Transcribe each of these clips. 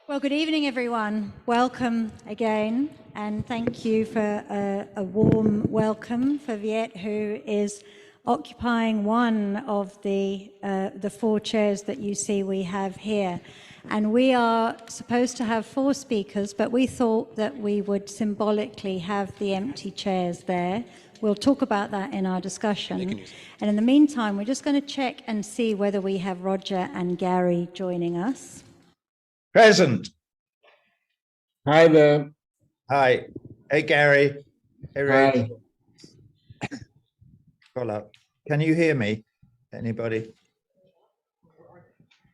Well, good evening, everyone. Welcome again, and thank you for a warm welcome for Viet, who is occupying one of the four chairs that you see we have here. And we are supposed to have four speakers, but we thought that we would symbolically have the empty chairs there. We'll talk about that in our discussion. And in the meantime, we're just going to check and see whether we have Roger and Gary joining us. Present. Hi there. Hi. Hey, Gary. Hey, Ray. Hello. Can you hear me? Anybody?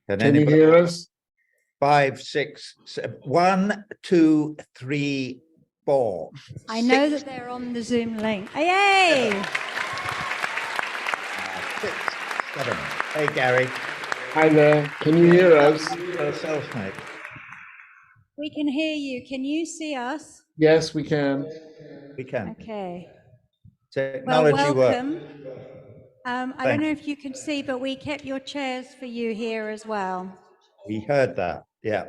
Can you hear us? 5, 6, 7, 1, 2, 3, 4. I know that they're on the Zoom link. Yay! 6, 7. Hey, Gary. Hi there. Can you hear us? Yourself, mate. We can hear you. Can you see us? Yes, we can. We can. Okay. Technology well, welcome. works. I don't know if you can see, but we kept your chairs for you here as well. We heard that. Yeah.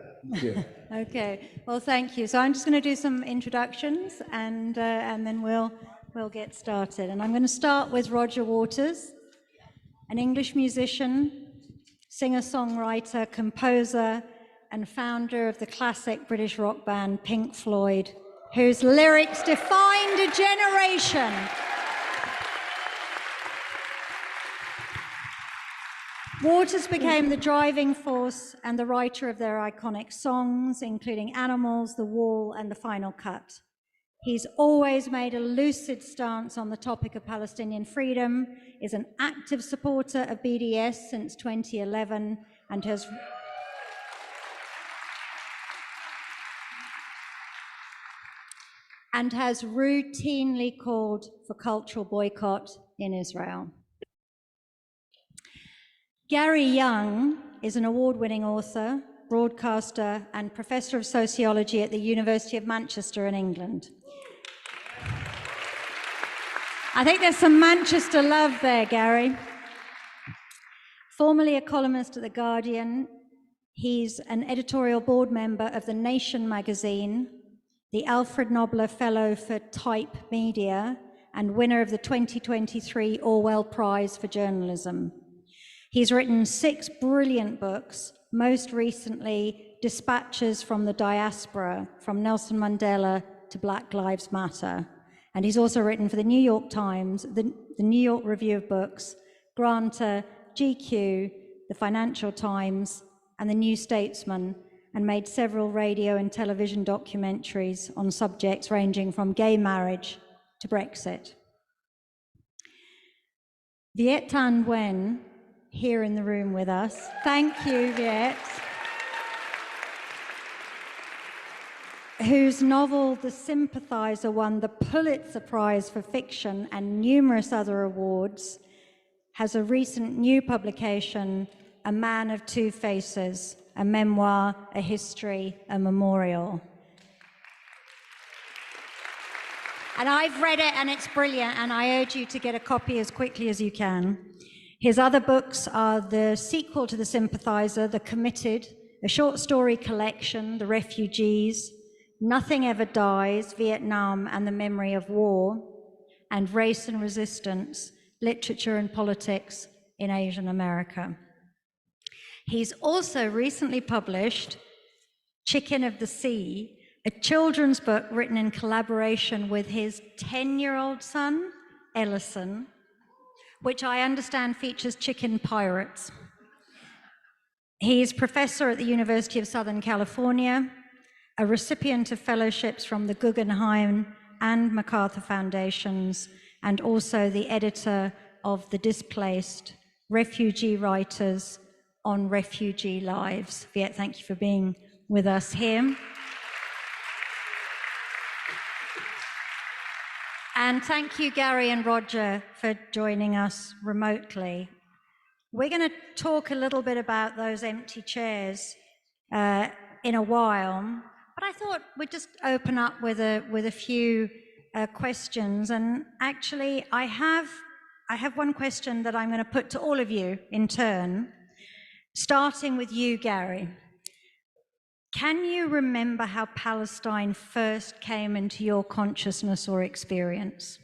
Okay. Well, thank you. So I'm just going to do some introductions, and then we'll get started. And I'm going to start with Roger Waters, an English musician, singer-songwriter, composer, and founder of the classic British rock band Pink Floyd, whose lyrics defined a generation. Waters became the driving force and the writer of their iconic songs, including Animals, The Wall, and The Final Cut. He's always made a lucid stance on the topic of Palestinian freedom, is an active supporter of BDS since 2011, and has routinely called for cultural boycott in Israel. Gary Younge is an award-winning author, broadcaster, and professor of sociology at the University of Manchester in England. I think there's some Manchester love there, Gary. Formerly a columnist at The Guardian, he's an editorial board member of The Nation magazine, the Alfred Nobler Fellow for Type Media, and winner of the 2023 Orwell Prize for Journalism. He's written 6 brilliant books, most recently Dispatches from the Diaspora, From Nelson Mandela to Black Lives Matter. And he's also written for the New York Times, the New York Review of Books, Granta, GQ, the Financial Times, and the New Statesman, and made several radio and television documentaries on subjects ranging from gay marriage to Brexit. Viet Thanh Nguyen, here in the room with us. Thank you, Viet. Whose novel, The Sympathizer, won the Pulitzer Prize for Fiction and numerous other awards, has a recent new publication, A Man of Two Faces, a memoir, a history, a memorial. And I've read it and it's brilliant, and I urge you to get a copy as quickly as you can. His other books are the sequel to The Sympathizer, The Committed, a short story collection, The Refugees, Nothing Ever Dies, Vietnam and the Memory of War, and Race and Resistance, Literature and Politics in Asian America. He's also recently published Chicken of the Sea, a children's book written in collaboration with his 10-year-old son, Ellison, which I understand features chicken pirates. He's professor at the University of Southern California, a recipient of fellowships from the Guggenheim and MacArthur Foundations, and also the editor of The Displaced, Refugee Writers on Refugee Lives. Viet, thank you for being with us here. And thank you, Gary and Roger, for joining us remotely. We're going to talk a little bit about those empty chairs in a while, but I thought we'd just open up with a few questions. And actually, I have one question that I'm going to put to all of you in turn, starting with you, Gary. Can you remember how Palestine first came into your consciousness or experience?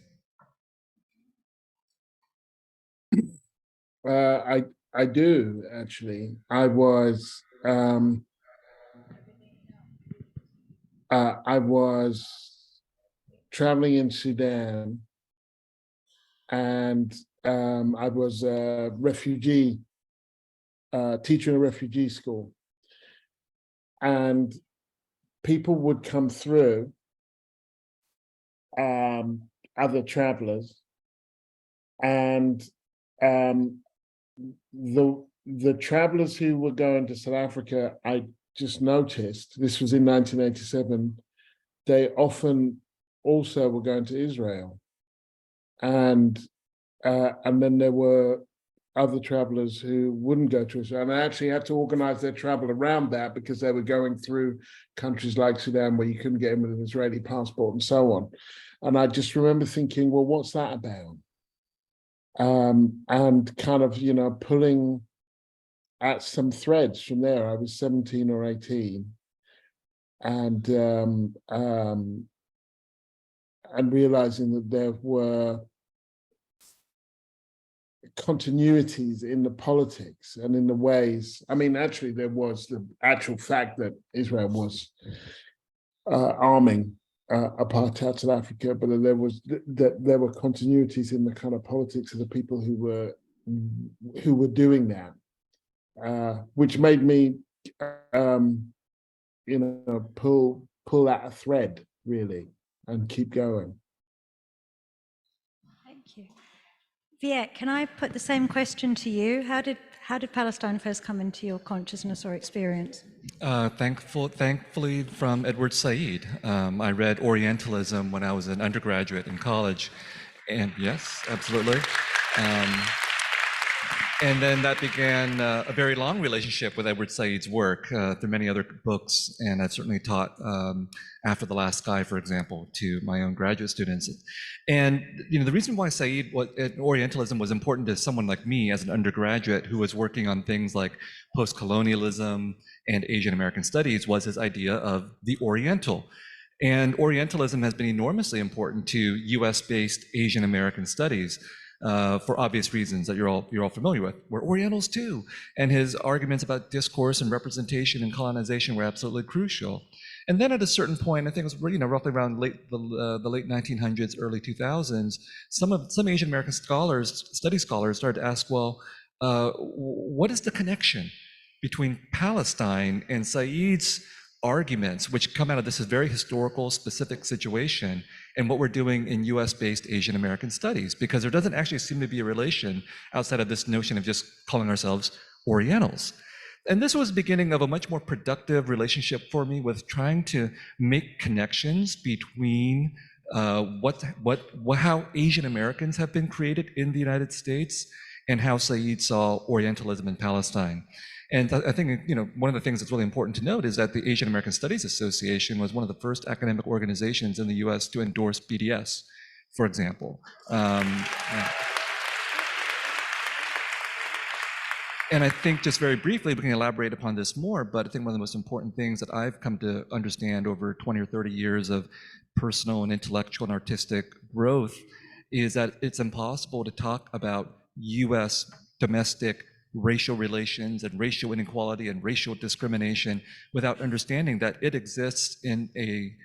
I do actually. I was traveling in Sudan, and I was a refugee teacher in a refugee school, and people would come through, other travelers, and the travelers who were going to South Africa, I just noticed, this was in 1987, they often also were going to Israel. And then there were other travelers who wouldn't go to Israel. And they actually had to organize their travel around that because they were going through countries like Sudan where you couldn't get in with an Israeli passport and so on. And I just remember thinking, well, what's that about? And kind of, pulling at some threads from there. I was 17 or 18, and realizing that there were continuities in the politics and in the ways. I mean, actually, there was the actual fact that Israel was arming apartheid South Africa, but there there were continuities in the kind of politics of the people who were doing that, which made me, pull at a thread really and keep going. Thank you. Viet, can I put the same question to you? How did Palestine first come into your consciousness or experience? Thankfully from Edward Said. I read Orientalism when I was an undergraduate in college, and yes, absolutely. And then that began a very long relationship with Edward Said's work through many other books, and I've certainly taught After the Last Sky, for example, to my own graduate students. And the reason why Said Orientalism was important to someone like me as an undergraduate who was working on things like post-colonialism and Asian American studies was his idea of the Oriental. And Orientalism has been enormously important to US-based Asian American studies. For obvious reasons that you're all familiar with. We're Orientals too, and his arguments about discourse and representation and colonization were absolutely crucial. And then at a certain point, I think it was roughly around the late 1900s, early 2000s, some Asian American study scholars started to ask, well, what is the connection between Palestine and Said's arguments, which come out of this very historical, specific situation, and what we're doing in US-based Asian American studies, because there doesn't actually seem to be a relation outside of this notion of just calling ourselves Orientals. And this was the beginning of a much more productive relationship for me with trying to make connections between how Asian Americans have been created in the United States and how Said saw Orientalism in Palestine. And I think, one of the things that's really important to note is that the Asian American Studies Association was one of the first academic organizations in the US to endorse BDS, for example. And I think just very briefly, we can elaborate upon this more, but I think one of the most important things that I've come to understand over 20 or 30 years of personal and intellectual and artistic growth is that it's impossible to talk about US domestic racial relations and racial inequality and racial discrimination without understanding that it exists in an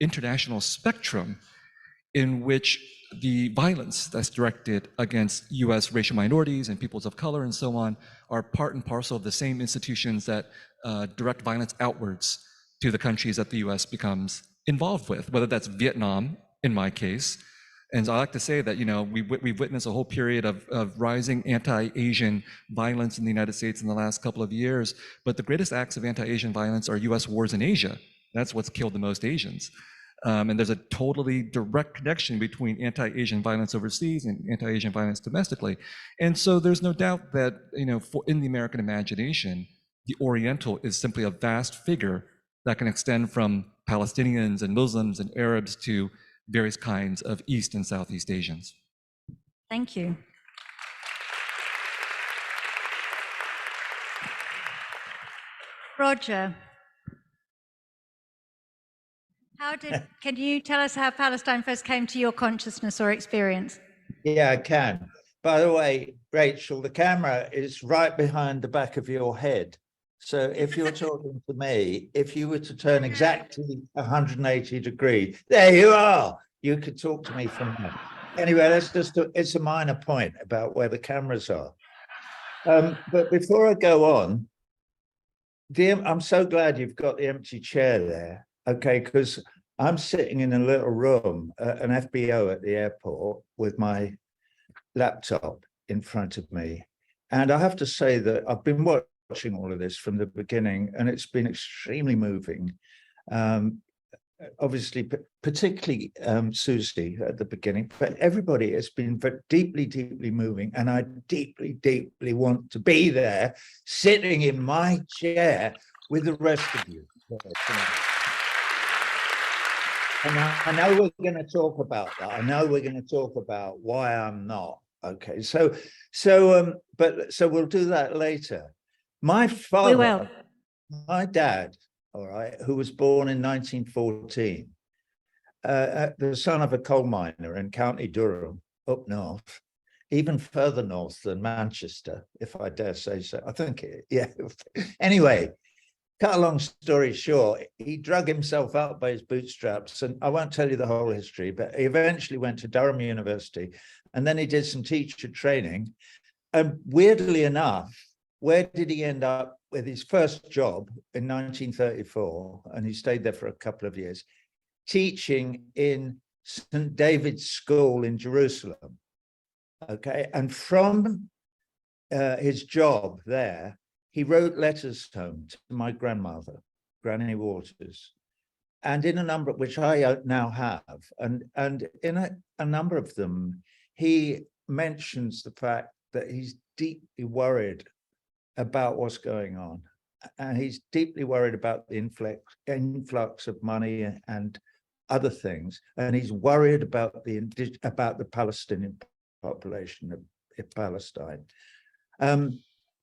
international spectrum in which the violence that's directed against US racial minorities and peoples of color and so on are part and parcel of the same institutions that direct violence outwards to the countries that the US becomes involved with, whether that's Vietnam, in my case. And I like to say that, we've witnessed a whole period of rising anti-Asian violence in the United States in the last couple of years, but the greatest acts of anti-Asian violence are US wars in Asia. That's what's killed the most Asians. And there's a totally direct connection between anti-Asian violence overseas and anti-Asian violence domestically. And so there's no doubt that, in the American imagination, the Oriental is simply a vast figure that can extend from Palestinians and Muslims and Arabs to various kinds of East and Southeast Asians. Thank you. Roger, Can you tell us how Palestine first came to your consciousness or experience? Yeah, I can. By the way, Rachel, the camera is right behind the back of your head. So if you're talking to me, if you were to turn exactly 180 degrees, there you are. You could talk to me from there. Anyway, it's a minor point about where the cameras are. But before I go on, I'm so glad you've got the empty chair there, okay, because I'm sitting in a little room, an FBO at the airport with my laptop in front of me. And I have to say that I've been watching all of this from the beginning, and it's been extremely moving. Obviously, particularly Susie at the beginning, but everybody has been deeply, deeply moving. And I deeply, deeply want to be there, sitting in my chair with the rest of you. And I know we're going to talk about that. I know we're going to talk about why I'm not. Okay, so we'll do that later. My father, We will. my dad, all right, who was born in 1914, the son of a coal miner in County Durham, up north, even further north than Manchester, if I dare say so. I think, yeah. Anyway, cut a long story short, he drug himself out by his bootstraps, and I won't tell you the whole history, but he eventually went to Durham University, and then he did some teacher training. And weirdly enough, where did he end up with his first job in 1934? And he stayed there for a couple of years, teaching in St. David's School in Jerusalem. Okay, and from his job there, he wrote letters home to my grandmother, Granny Waters, and in a number, which I now have, and in a number of them, he mentions the fact that he's deeply worried about what's going on, and he's deeply worried about the influx of money and other things, and he's worried about the Palestinian population of Palestine.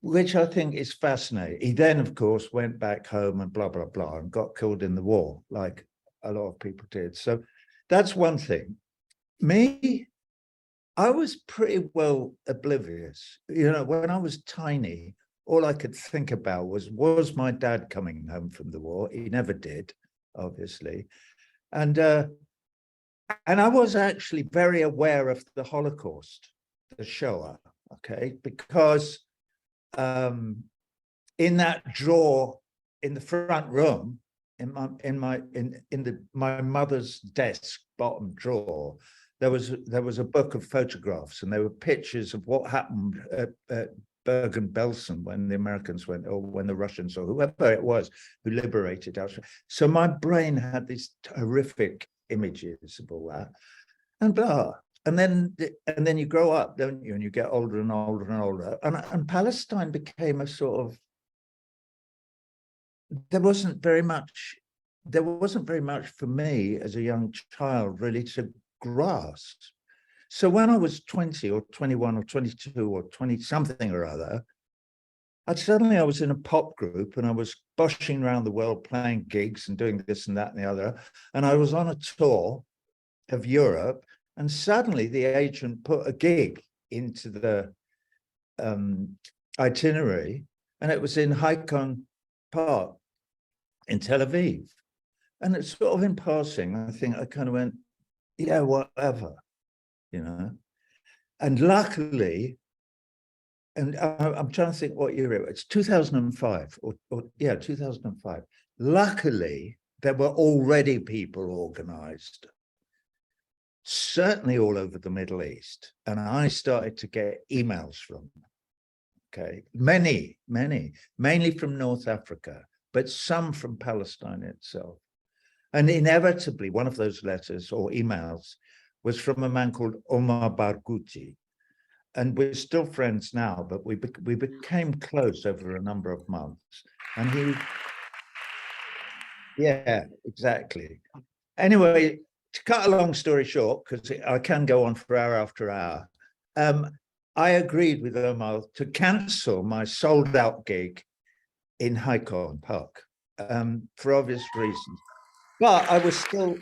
Which I think is fascinating. He then, of course, went back home and blah, blah, blah, and got killed in the war, like a lot of people did. So that's one thing. Me, I was pretty well oblivious. You know, when I was tiny, all I could think about was my dad coming home from the war? He never did, obviously. And I was actually very aware of the Holocaust, the Shoah, okay, because in that drawer in the front room, in my mother's desk bottom drawer, there was a book of photographs, and there were pictures of what happened at Bergen-Belsen when the Americans went, or when the Russians, or whoever it was who liberated Auschwitz. So my brain had these horrific images of all that, and blah. And then you grow up, don't you? And you get older and older and older. And Palestine became a sort of, there wasn't very much for me as a young child really to grasp. So when I was 20 or 21 or 22 or 20 something or other, I was in a pop group, and I was boshing around the world playing gigs and doing this and that and the other. And I was on a tour of Europe, and suddenly the agent put a gig into the itinerary, and it was in Haikon Park in Tel Aviv. And it's sort of in passing, I kind of went, yeah, whatever, you know. And luckily, and I'm trying to think what year it was, it's 2005, or 2005. Luckily, there were already people organized, certainly all over the Middle East. And I started to get emails from them, okay? Many, mainly from North Africa, but some from Palestine itself. And inevitably, one of those letters or emails was from a man called Omar Barghouti. And we're still friends now, but we became close over a number of months. And yeah, exactly. Anyway, to cut a long story short, because I can go on for hour after hour, I agreed with Omar to cancel my sold-out gig in Haikon Park for obvious reasons. but I was still,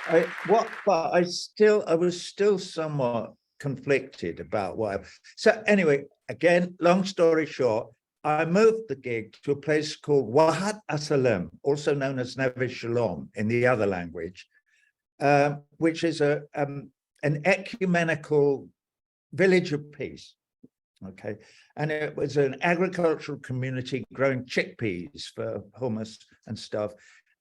I was still somewhat conflicted about what. So anyway, again, long story short, I moved the gig to a place called Wahat Asalem, also known as Neve Shalom in the other language, which is an ecumenical village of peace. Okay, and it was an agricultural community growing chickpeas for hummus and stuff,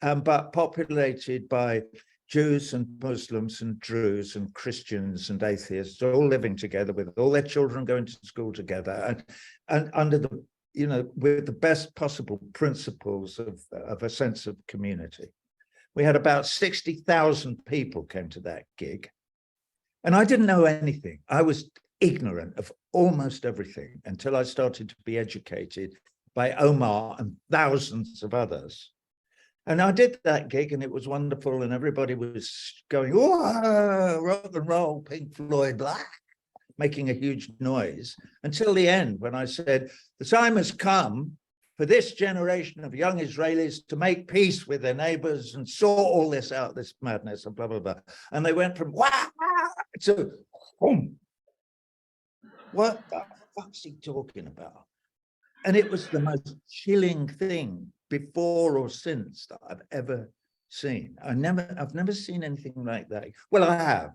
but populated by Jews and Muslims and Druze and Christians and atheists, all living together with all their children going to school together, and under the, you know, with the best possible principles of a sense of community. We had about 60,000 people came to that gig, and I didn't know anything. I was ignorant of almost everything until I started to be educated by Omar and thousands of others. And I did that gig, and it was wonderful, and everybody was going, oh, rock and roll, Pink Floyd, blah, making a huge noise, until the end, when I said, the time has come for this generation of young Israelis to make peace with their neighbors and sort all this out, this madness, and blah, blah, blah. And they went from, wow, to, boom. What the fuck's he talking about? And it was the most chilling thing before or since that I've ever seen. I've never seen anything like that. Well, I have,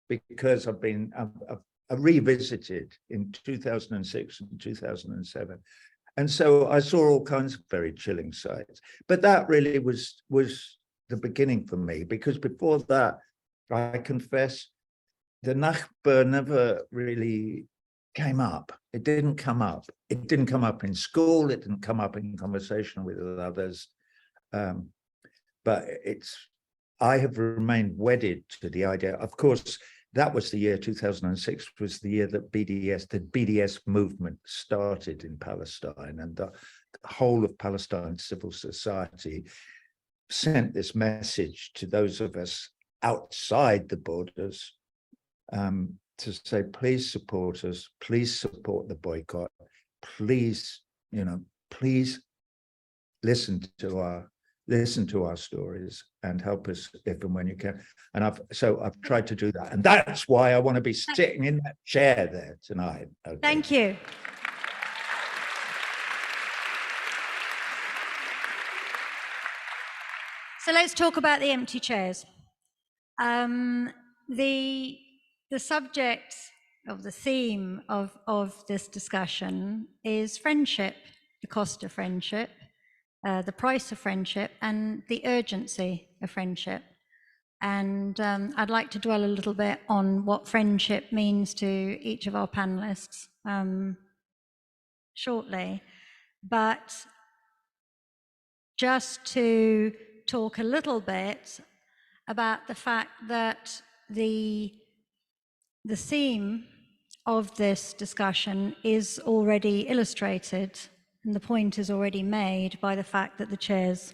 because I've revisited in 2006 and 2007. And so I saw all kinds of very chilling sights. But that really was the beginning for me, because before that, I confess, the Nachba never really came up. It didn't come up. It didn't come up in school. It didn't come up in conversation with others. But I have remained wedded to the idea. Of course, that was the year 2006 was the year that the BDS movement started in Palestine, and the whole of Palestine civil society sent this message to those of us outside the borders, to say, please support us, please support the boycott, please, you know, please listen to our stories and help us if and when you can. And I've tried to do that, and that's why I want to be sitting in that chair there tonight. Okay. Thank you. So let's talk about the empty chairs. The subject of the theme of this discussion is friendship, the cost of friendship, the price of friendship, and the urgency of friendship. And I'd like to dwell a little bit on what friendship means to each of our panelists shortly. But just to talk a little bit about the fact that the theme of this discussion is already illustrated, and the point is already made by the fact that the chairs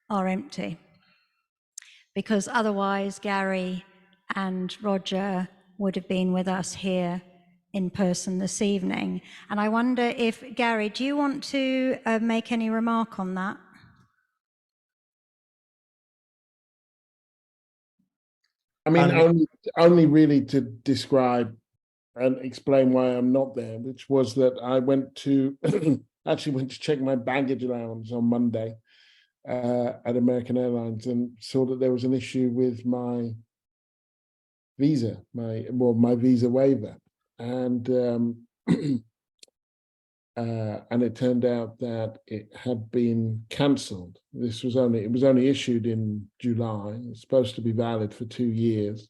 are empty. Because otherwise, Gary and Roger would have been with us here in person this evening. And I wonder if, Gary, do you want to make any remark on that? I mean, only really to describe and explain why I'm not there, which was that I went to actually went to check my baggage allowance on Monday at American Airlines, and saw that there was an issue with my visa, my visa waiver, and it turned out that it had been cancelled. It was only issued in July. It's supposed to be valid for 2 years.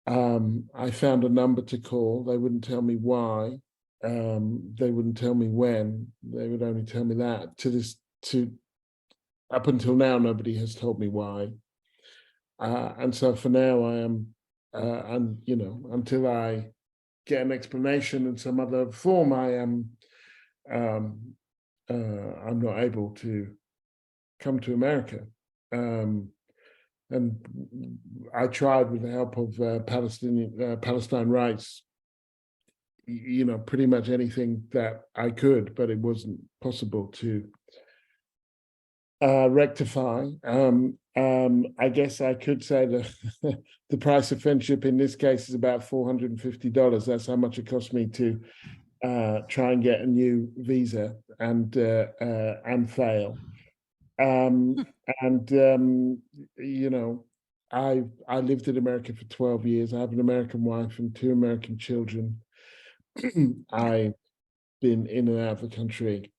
I found a number to call. They wouldn't tell me why. They wouldn't tell me when. They would only tell me that. Up until now, nobody has told me why. And so for now, I am, and you know, until I get an explanation in some other form, I'm not able to come to America. And I tried, with the help of Palestine Rights, you know, pretty much anything that I could, but it wasn't possible to rectify. I guess I could say that the price of friendship in this case is about $450. That's how much it cost me to try and get a new visa and fail. You know, I lived in America for 12 years. I have an American wife and 2 American children. I've been in and out of the country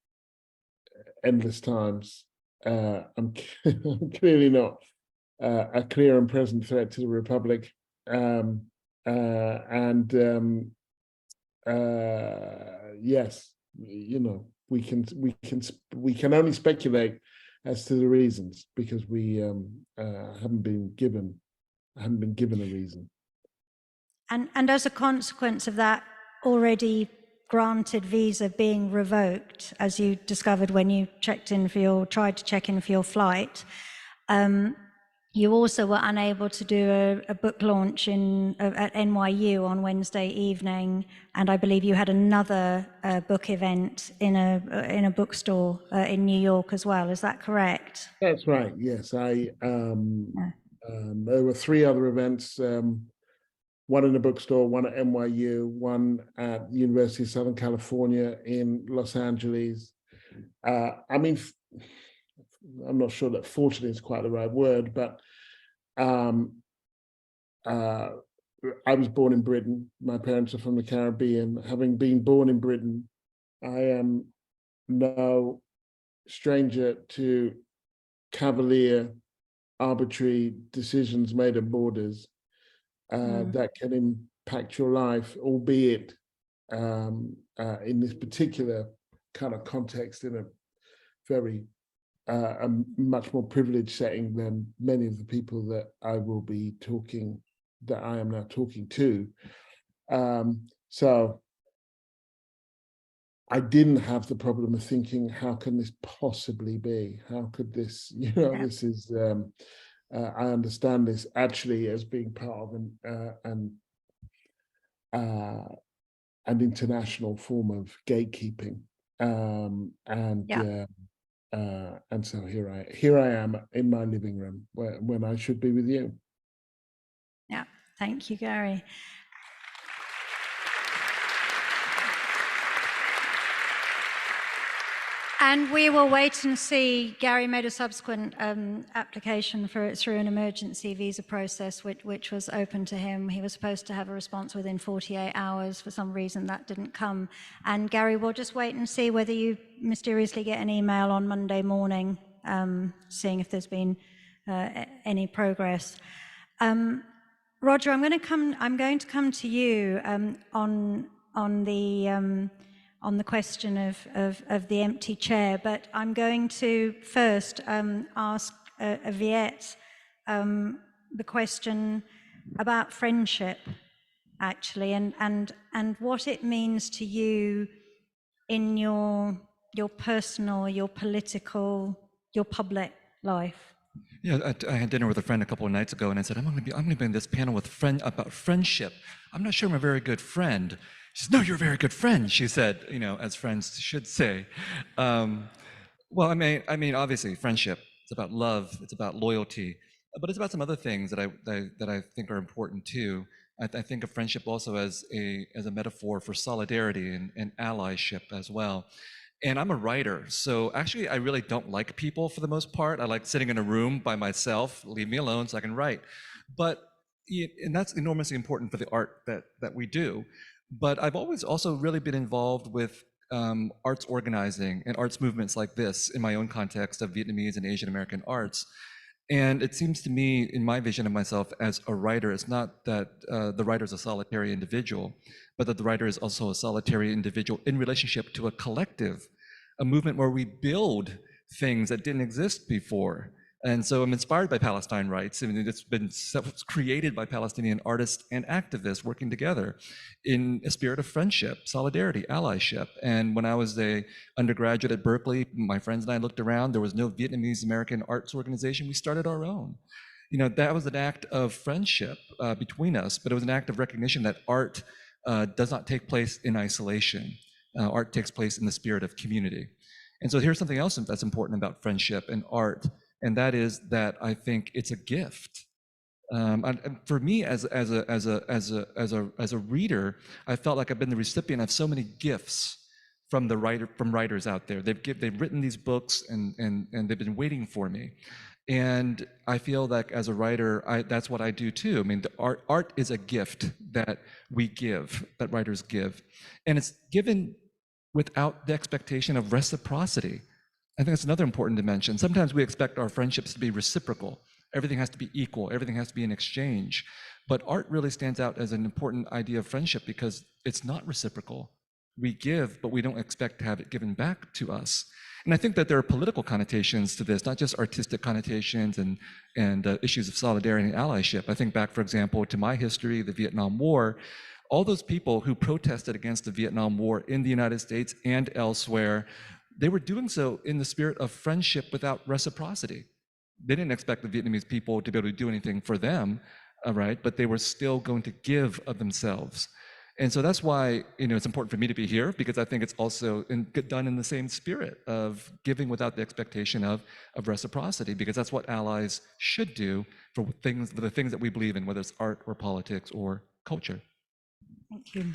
endless times. I'm clearly not a clear and present threat to the Republic. Yes, you know, we can only speculate as to the reasons, because we haven't been given a reason. And as a consequence of that already granted visa being revoked, as you discovered when you tried to check in for your flight, you also were unable to do a book launch at NYU on Wednesday evening, and I believe you had another book event in a bookstore in New York as well. Is that correct? That's right. Yes, there were 3 other events. One in a bookstore, one at NYU, one at the University of Southern California in Los Angeles. I mean, I'm not sure that fortunate is quite the right word, but I was born in Britain. My parents are from the Caribbean. Having been born in Britain, I am no stranger to cavalier, arbitrary decisions made at borders that can impact your life, albeit in this particular kind of context, in a very a much more privileged setting than many of the people that I am now talking to. So I didn't have the problem of thinking, how can this possibly be? How could this, this is, I understand this actually as being part of an international form of gatekeeping. And so here I am in my living room when I should be with you. Yeah, thank you, Gary. And we will wait and see. Gary made a subsequent application through an emergency visa process, which was open to him. He was supposed to have a response within 48 hours. For some reason, that didn't come. And Gary, we'll just wait and see whether you mysteriously get an email on Monday morning, seeing if there's been any progress. Roger, I'm going to come to you on the question of the empty chair, but I'm going to first ask Viet the question about friendship, actually, and what it means to you in your personal, your political, your public life. Yeah, I had dinner with a friend a couple of nights ago, and I said, I'm going to be in this panel with about friendship. I'm not sure I'm a very good friend. She said, no, you're a very good friend, she said, as friends should say. Well, I mean, obviously, friendship, it's about love, it's about loyalty, but it's about some other things that I think are important too. I think of friendship also as a metaphor for solidarity and allyship as well. And I'm a writer, so actually I really don't like people for the most part. I like sitting in a room by myself, leave me alone so I can write. And that's enormously important for the art that we do. But I've always also really been involved with arts organizing and arts movements like this in my own context of Vietnamese and Asian American arts. And it seems to me, in my vision of myself as a writer, it's not that the writer is a solitary individual, but that the writer is also a solitary individual in relationship to a collective, a movement where we build things that didn't exist before. And so I'm inspired by Palestine rights. I mean, it's been created by Palestinian artists and activists working together in a spirit of friendship, solidarity, allyship. And when I was an undergraduate at Berkeley, my friends and I looked around, there was no Vietnamese American arts organization. We started our own. That was an act of friendship between us, but it was an act of recognition that art does not take place in isolation. Art takes place in the spirit of community. And so here's something else that's important about friendship and art, and that is that I think it's a gift. And for me, as a reader, I felt like I've been the recipient of so many gifts from writers out there. They've written these books and they've been waiting for me. And I feel like as a writer, that's what I do too. I mean, the art is a gift that we give, that writers give, and it's given without the expectation of reciprocity. I think that's another important dimension. Sometimes we expect our friendships to be reciprocal. Everything has to be equal. Everything has to be an exchange. But art really stands out as an important idea of friendship because it's not reciprocal. We give, but we don't expect to have it given back to us. And I think that there are political connotations to this, not just artistic connotations and issues of solidarity and allyship. I think back, for example, to my history, the Vietnam War. All those people who protested against the Vietnam War in the United States and elsewhere, they were doing so in the spirit of friendship without reciprocity. They didn't expect the Vietnamese people to be able to do anything for them, right? But they were still going to give of themselves. And so that's why, it's important for me to be here, because I think it's also done in the same spirit of giving without the expectation of reciprocity, because that's what allies for the things that we believe in, whether it's art or politics or culture. Thank you.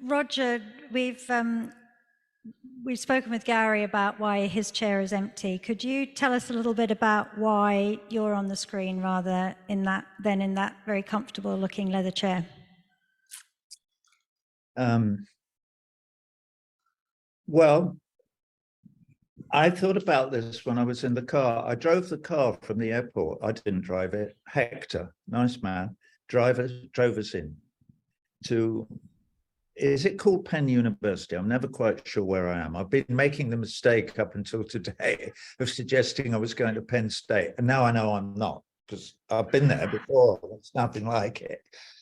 Roger, we've spoken with Gary about why his chair is empty. Could you tell us a little bit about why you're on the screen rather than in that very comfortable looking leather chair? Well, I thought about this when I was in the car. I drove the car from the airport. I didn't drive it. Hector, nice man, drove us in to, is it called Penn University? I'm never quite sure where I am. I've been making the mistake up until today of suggesting I was going to Penn State. And now I know I'm not, because I've been there before. It's nothing like it.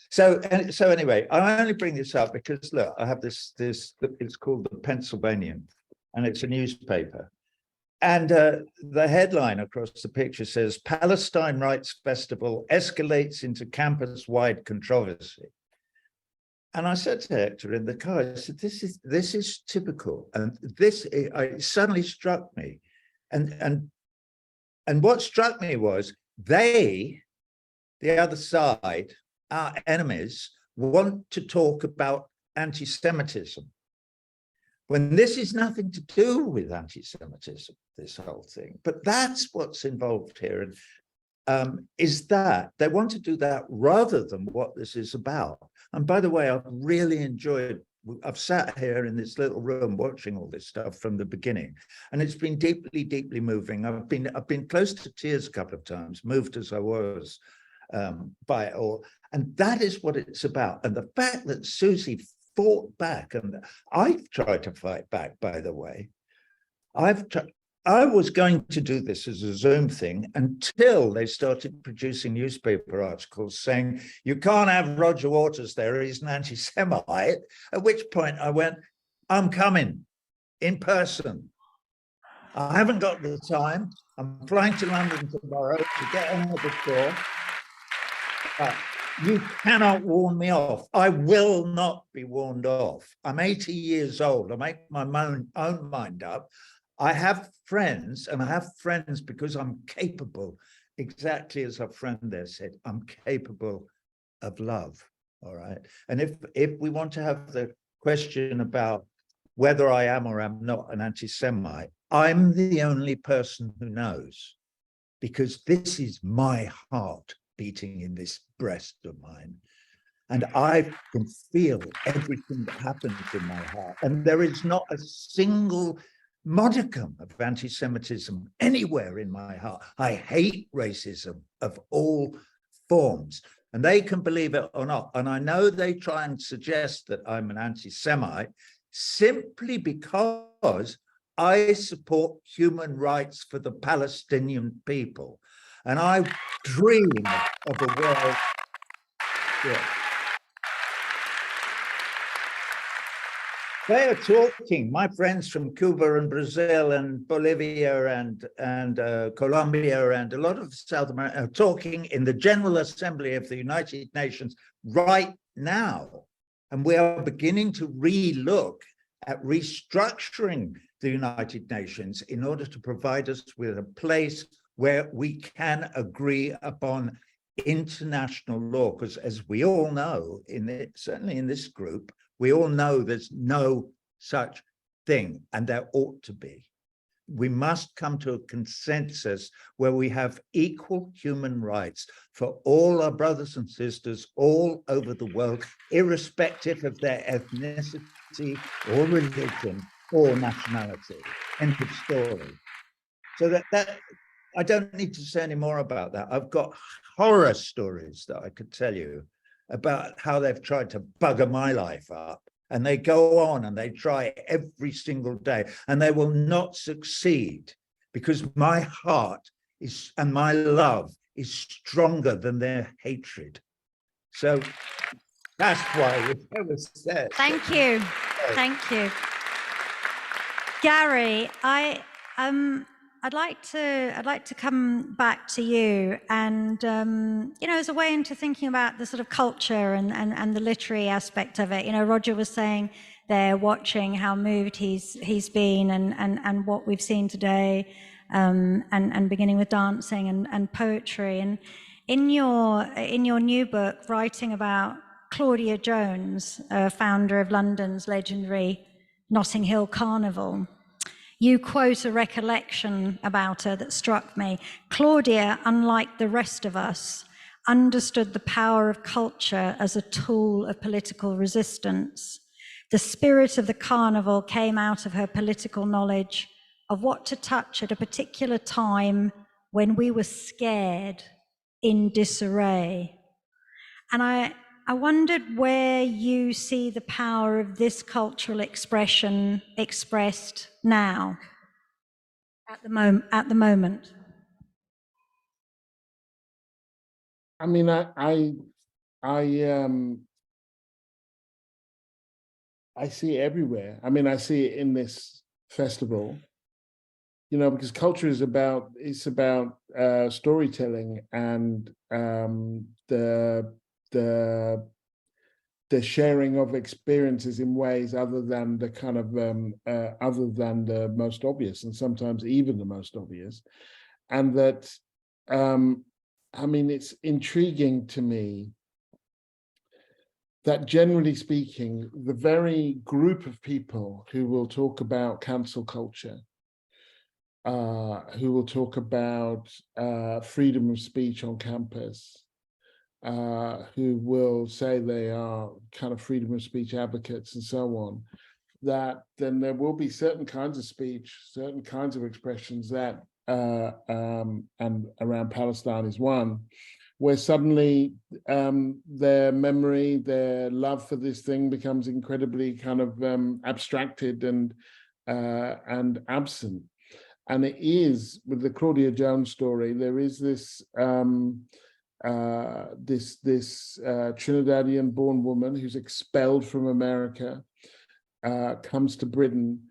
So anyway, I only bring this up because, look, I have this, it's called the Pennsylvanian, and it's a newspaper. And the headline across the picture says, Palestine Rights Festival escalates into campus-wide controversy. And I said to Hector in the car, I said, this is typical. And it suddenly struck me. And what struck me was the other side, our enemies, want to talk about anti-Semitism, when this is nothing to do with anti-Semitism, this whole thing. But that's what's involved here, and is that they want to do that rather than what this is about. And by the way, I've really enjoyed, I've sat here in this little room watching all this stuff from the beginning, and it's been deeply, deeply moving. I've been close to tears a couple of times, moved as I was by it all. And that is what it's about. And the fact that Susie fought back, and I've tried to fight back, by the way. I was going to do this as a Zoom thing until they started producing newspaper articles saying, you can't have Roger Waters there, he's an anti-Semite, at which point I went, I'm coming in person. I haven't got the time. I'm flying to London tomorrow to get on with the tour. You cannot warn me off. I will not be warned off. I'm 80 years old. I make my own mind up. I have friends, and I have friends because I'm capable, exactly as a friend there said, I'm capable of love, all right? And if we want to have the question about whether I am or am not an anti-Semite, I'm the only person who knows, because this is my heart beating in this breast of mine. And I can feel everything that happens in my heart. And there is not a single modicum of anti-Semitism anywhere in my heart. I hate racism of all forms, and they can believe it or not. And I know they try and suggest that I'm an anti-Semite simply because I support human rights for the Palestinian people. And I dream of a world. Yeah. They are talking, my friends from Cuba and Brazil and Bolivia and Colombia and a lot of South America are talking in the General Assembly of the United Nations right now. And we are beginning to re-look at restructuring the United Nations in order to provide us with a place where we can agree upon international law. Because as we all know, certainly in this group, we all know there's no such thing, and there ought to be. We must come to a consensus where we have equal human rights for all our brothers and sisters all over the world, irrespective of their ethnicity or religion or nationality. End of story. So that I don't need to say any more about that. I've got horror stories that I could tell you about how they've tried to bugger my life up. And they go on and they try every single day, and they will not succeed because my heart is and my love is stronger than their hatred. So that's why it was said. Thank you. Thank you. Gary, I'd like to come back to you, and you know, as a way into thinking about the sort of culture and the literary aspect of it. You know, Roger was saying there, watching how moved he's been, and what we've seen today, and beginning with dancing and poetry, and in your new book, writing about Claudia Jones, founder of London's legendary Notting Hill Carnival. You quote a recollection about her that struck me. Claudia, unlike the rest of us, understood the power of culture as a tool of political resistance. The spirit of the carnival came out of her political knowledge of what to touch at a particular time when we were scared, in disarray. And I wondered where you see the power of this cultural expression expressed now, at the moment. I mean, I see it everywhere. I mean, I see it in this festival, you know, because culture is about storytelling and the sharing of experiences in ways other than the kind of other than the most obvious, and sometimes even the most obvious. And that I mean, it's intriguing to me that, generally speaking, the very group of people who will talk about cancel culture, who will talk about freedom of speech on campus, who will say they are kind of freedom of speech advocates and so on, that then there will be certain kinds of speech, certain kinds of expressions that, and around Palestine is one, where suddenly their memory, their love for this thing becomes incredibly kind of abstracted and absent. And it is, with the Claudia Jones story, there is this Trinidadian-born woman who's expelled from America, comes to Britain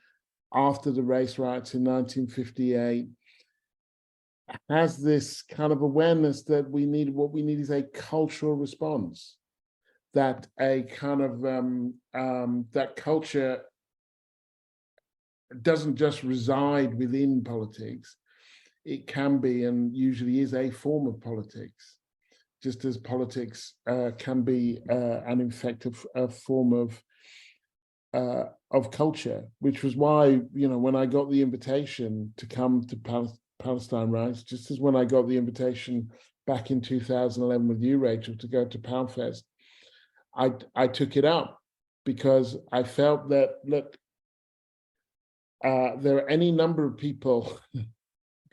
after the race riots in 1958, has this kind of awareness that what we need is a cultural response, that a kind of that culture doesn't just reside within politics. It can be, and usually is, a form of politics, just as politics can be an effective form of culture, which was why, you know, when I got the invitation to come to Palestine Rights, just as when I got the invitation back in 2011 with you, Rachel, to go to PalFest, I took it up because I felt that, look, there are any number of people,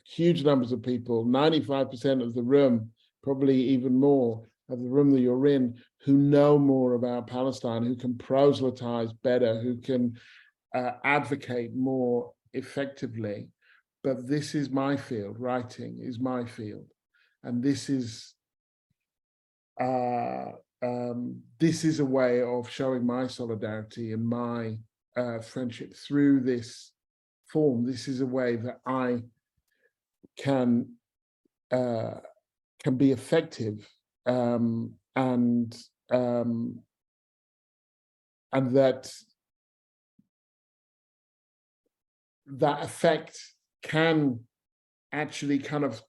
huge numbers of people, 95% of the room, probably even more of the room that you're in, who know more about Palestine, who can proselytize better, who can advocate more effectively. But this is my field, writing is my field. And this is a way of showing my solidarity and my friendship through this form. This is a way that I can be effective, and that effect can actually kind of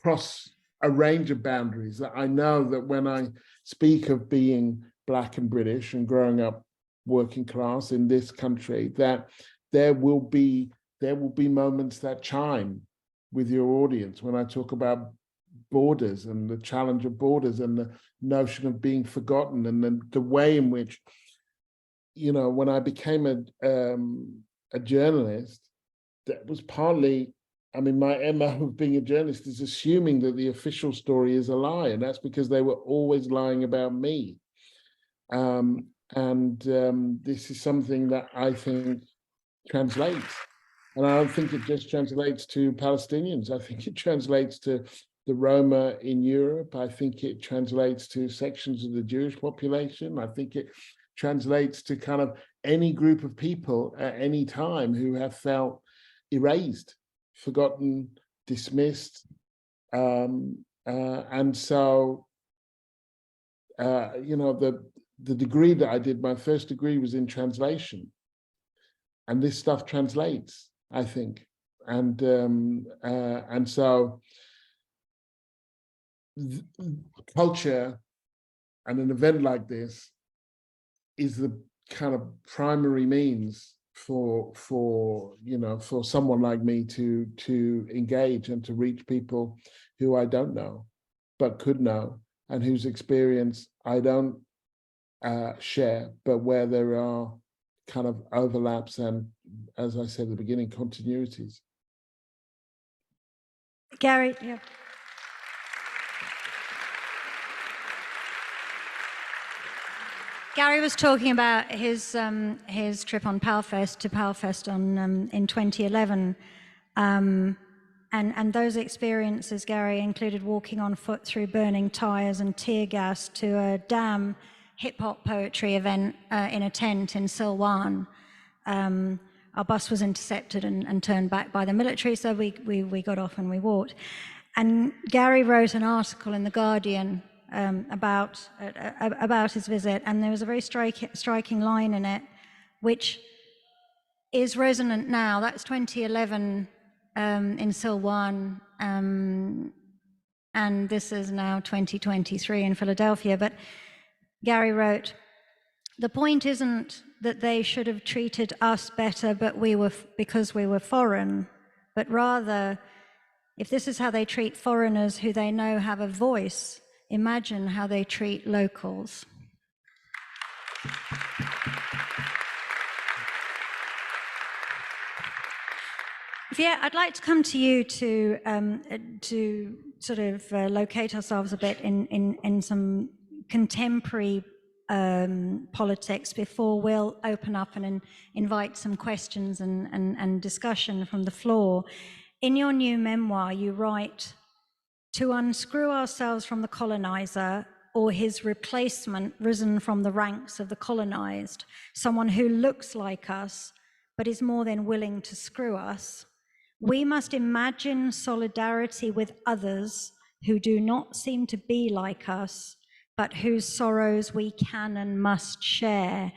cross a range of boundaries. That I know that when I speak of being Black and British and growing up working class in this country, that there will be moments that chime with your audience when I talk about borders and the challenge of borders and the notion of being forgotten, and then the way in which, you know, when I became a journalist, that was partly, I mean, my MO of being a journalist is assuming that the official story is a lie, and that's because they were always lying about me. This is something that I think translates. And I don't think it just translates to Palestinians. I think it translates to the Roma in Europe. I think it translates to sections of the Jewish population. I think it translates to kind of any group of people at any time who have felt erased, forgotten, dismissed. And so, you know, the degree that I did, my first degree was in translation. And this stuff translates, I think. And so culture and an event like this is the kind of primary means for you know, for someone like me to engage and to reach people who I don't know but could know, and whose experience I don't share, but where there are kind of overlaps and, as I said at the beginning, continuities. Gary, yeah. Gary was talking about his trip on Palfest to Palfest in 2011, and those experiences, Gary, included walking on foot through burning tires and tear gas to a damn hip-hop poetry event in a tent in Silwan. Our bus was intercepted and turned back by the military, so we got off and we walked. And Gary wrote an article in The Guardian about his visit, and there was a very striking line in it, which is resonant now. That's 2011 in Silwan, and this is now 2023 in Philadelphia. But Gary wrote, "The point isn't that they should have treated us better, but because we were foreign, but rather, if this is how they treat foreigners who they know have a voice, imagine how they treat locals." Yeah, I'd like to come to you to sort of locate ourselves a bit in some contemporary politics before we'll open up and invite some questions and discussion from the floor. In your new memoir, you write, "To unscrew ourselves from the colonizer or his replacement risen from the ranks of the colonized, someone who looks like us but is more than willing to screw us, we must imagine solidarity with others who do not seem to be like us, but whose sorrows we can and must share."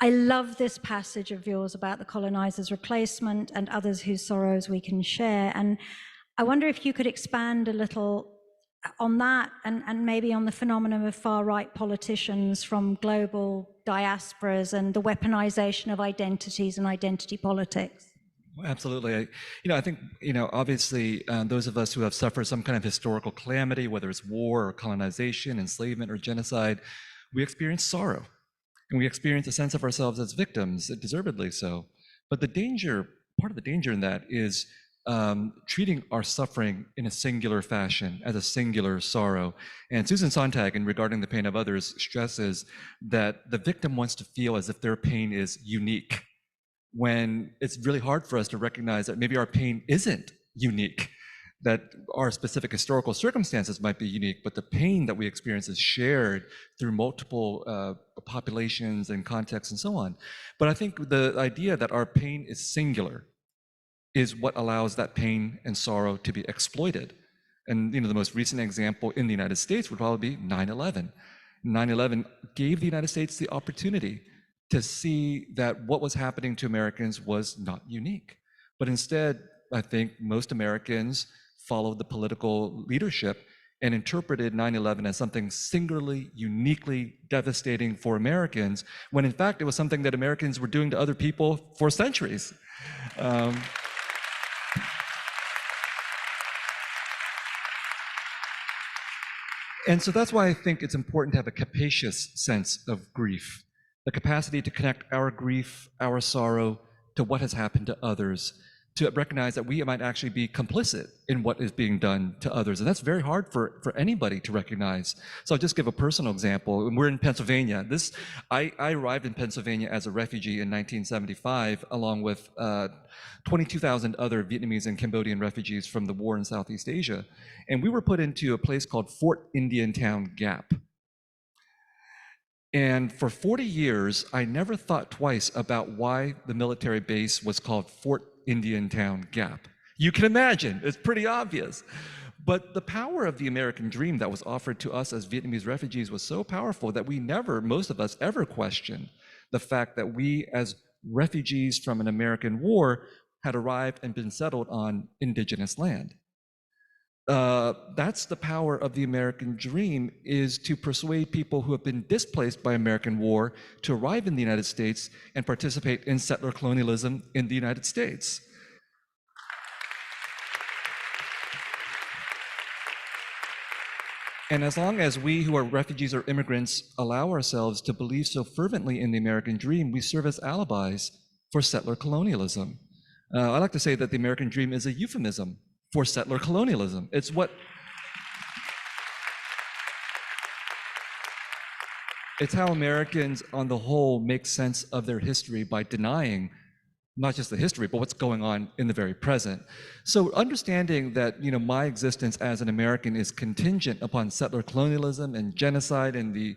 I love this passage of yours about the colonizer's replacement and others whose sorrows we can share. And I wonder if you could expand a little on that and maybe on the phenomenon of far-right politicians from global diasporas and the weaponization of identities and identity politics. Absolutely. I think, obviously, those of us who have suffered some kind of historical calamity, whether it's war or colonization, enslavement or genocide, we experience sorrow. And we experience a sense of ourselves as victims, deservedly so. But part of the danger in that is treating our suffering in a singular fashion, as a singular sorrow. And Susan Sontag, in Regarding the Pain of Others, stresses that the victim wants to feel as if their pain is unique, when it's really hard for us to recognize that maybe our pain isn't unique, that our specific historical circumstances might be unique, but the pain that we experience is shared through multiple populations and contexts and so on. But I think the idea that our pain is singular is what allows that pain and sorrow to be exploited. And the most recent example in the United States would probably be 9/11. 9/11 gave the United States the opportunity to see that what was happening to Americans was not unique. But instead, I think most Americans followed the political leadership and interpreted 9/11 as something singularly, uniquely devastating for Americans, when in fact it was something that Americans were doing to other people for centuries. And so that's why I think it's important to have a capacious sense of grief, the capacity to connect our grief, our sorrow to what has happened to others, to recognize that we might actually be complicit in what is being done to others. And that's very hard for anybody to recognize. So I'll just give a personal example. We're in Pennsylvania. I arrived in Pennsylvania as a refugee in 1975, along with 22,000 other Vietnamese and Cambodian refugees from the war in Southeast Asia. And we were put into a place called Fort Indiantown Gap. And for 40 years, I never thought twice about why the military base was called Fort Indiantown Gap. You can imagine, it's pretty obvious. But the power of the American dream that was offered to us as Vietnamese refugees was so powerful that most of us ever questioned the fact that we as refugees from an American war had arrived and been settled on indigenous land. That's the power of the American dream, is to persuade people who have been displaced by American war to arrive in the United States and participate in settler colonialism in the United States. And as long as we who are refugees or immigrants allow ourselves to believe so fervently in the American dream, we serve as alibis for settler colonialism. I like to say that the American dream is a euphemism for settler colonialism. It's how Americans on the whole make sense of their history by denying not just the history, but what's going on in the very present. So understanding that my existence as an American is contingent upon settler colonialism and genocide and the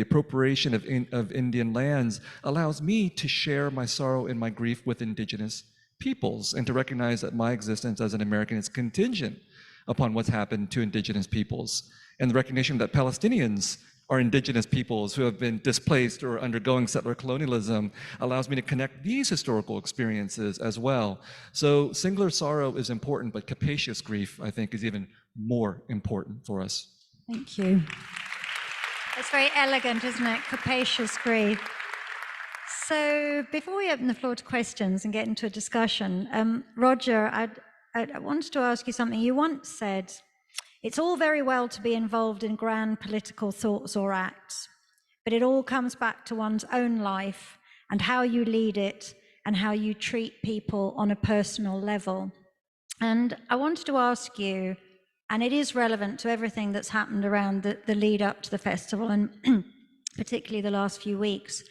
appropriation of Indian lands allows me to share my sorrow and my grief with indigenous peoples, and to recognize that my existence as an American is contingent upon what's happened to indigenous peoples. And the recognition that Palestinians are indigenous peoples who have been displaced or undergoing settler colonialism allows me to connect these historical experiences as well. So singular sorrow is important, but capacious grief, I think, is even more important for us. Thank you. That's very elegant, isn't it? Capacious grief. So before we open the floor to questions and get into a discussion, Roger, I wanted to ask you something. You once said, it's all very well to be involved in grand political thoughts or acts, but it all comes back to one's own life and how you lead it and how you treat people on a personal level. And I wanted to ask you, and it is relevant to everything that's happened around the lead up to the festival, and particularly the last few weeks,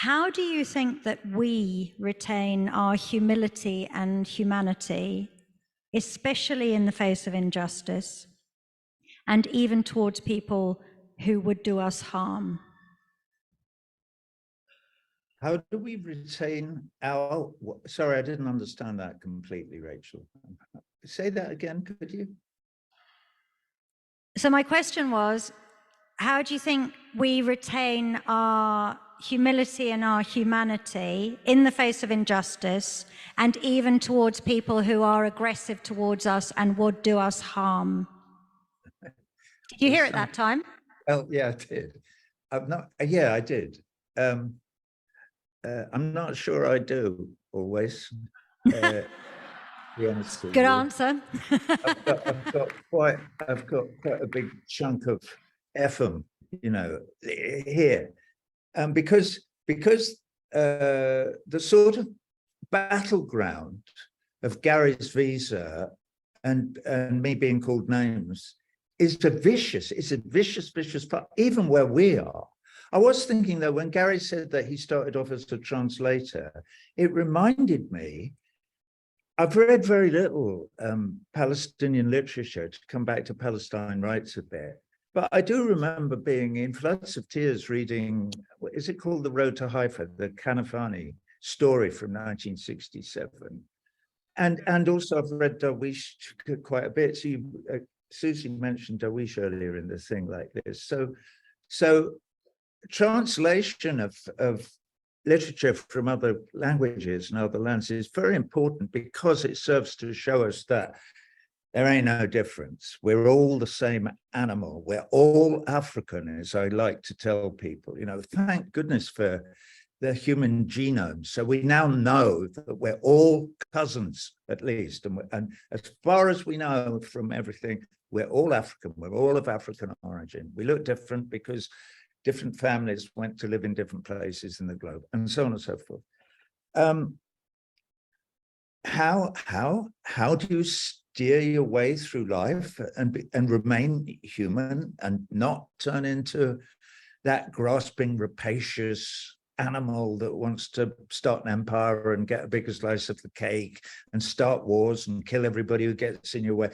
how do you think that we retain our humility and humanity, especially in the face of injustice, and even towards people who would do us harm? How do we retain our, sorry, I didn't understand that completely, Rachel. Say that again, could you? So my question was, how do you think we retain our humility and our humanity in the face of injustice, and even towards people who are aggressive towards us and would do us harm? Did you hear it that time? Oh, yeah, I did. Yeah, I did. I'm not sure I do always. Good answer. I've got quite a big chunk of FM, here. Because the sort of battleground of Gary's visa and me being called names is it's a vicious part, even where we are. I was thinking, though, when Gary said that he started off as a translator, it reminded me I've read very little Palestinian literature, to come back to Palestine rights a bit. But I do remember being in floods of tears reading, what is it called, The Road to Haifa, the Kanafani story from 1967. And also I've read Darwish quite a bit. So Susie mentioned Darwish earlier in the thing like this. So translation of literature from other languages and other lands is very important, because it serves to show us that there ain't no difference. We're all the same animal. We're all African, as I like to tell people. You know, thank goodness for the human genome. So we now know that we're all cousins, at least. And as far as we know from everything, we're all African. We're all of African origin. We look different because different families went to live in different places in the globe, and so on and so forth. How do you steer your way through life and remain human and not turn into that grasping, rapacious animal that wants to start an empire and get a bigger slice of the cake and start wars and kill everybody who gets in your way?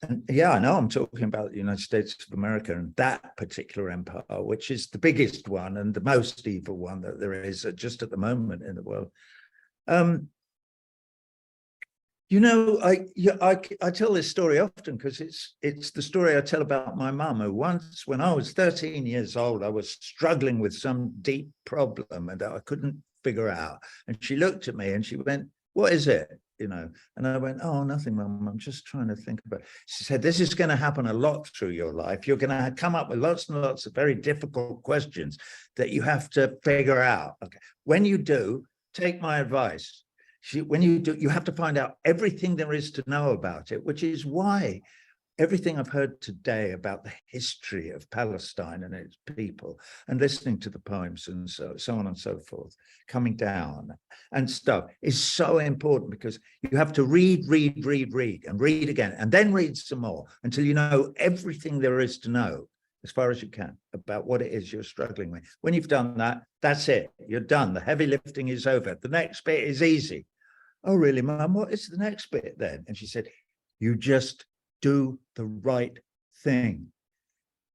And yeah, I know I'm talking about the United States of America and that particular empire, which is the biggest one and the most evil one that there is just at the moment in the world. You know, I tell this story often because it's the story I tell about my mum, who once, when I was 13 years old, I was struggling with some deep problem and I couldn't figure out. And she looked at me and she went, "What is it?" You know, and I went, "Oh, nothing, Mum. I'm just trying to think about it." She said, "This is going to happen a lot through your life. You're going to come up with lots and lots of very difficult questions that you have to figure out. Okay, when you do, take my advice. When you do, you have to find out everything there is to know about it, which is why everything I've heard today about the history of Palestine and its people, and listening to the poems and so on and so forth, coming down and stuff, is so important, because you have to read and read again, and then read some more until you know everything there is to know, as far as you can, about what it is you're struggling with. When you've done that, that's it. You're done. The heavy lifting is over. The next bit is easy. "Oh, really, Mum? What is the next bit then?" And she said, "You just do the right thing."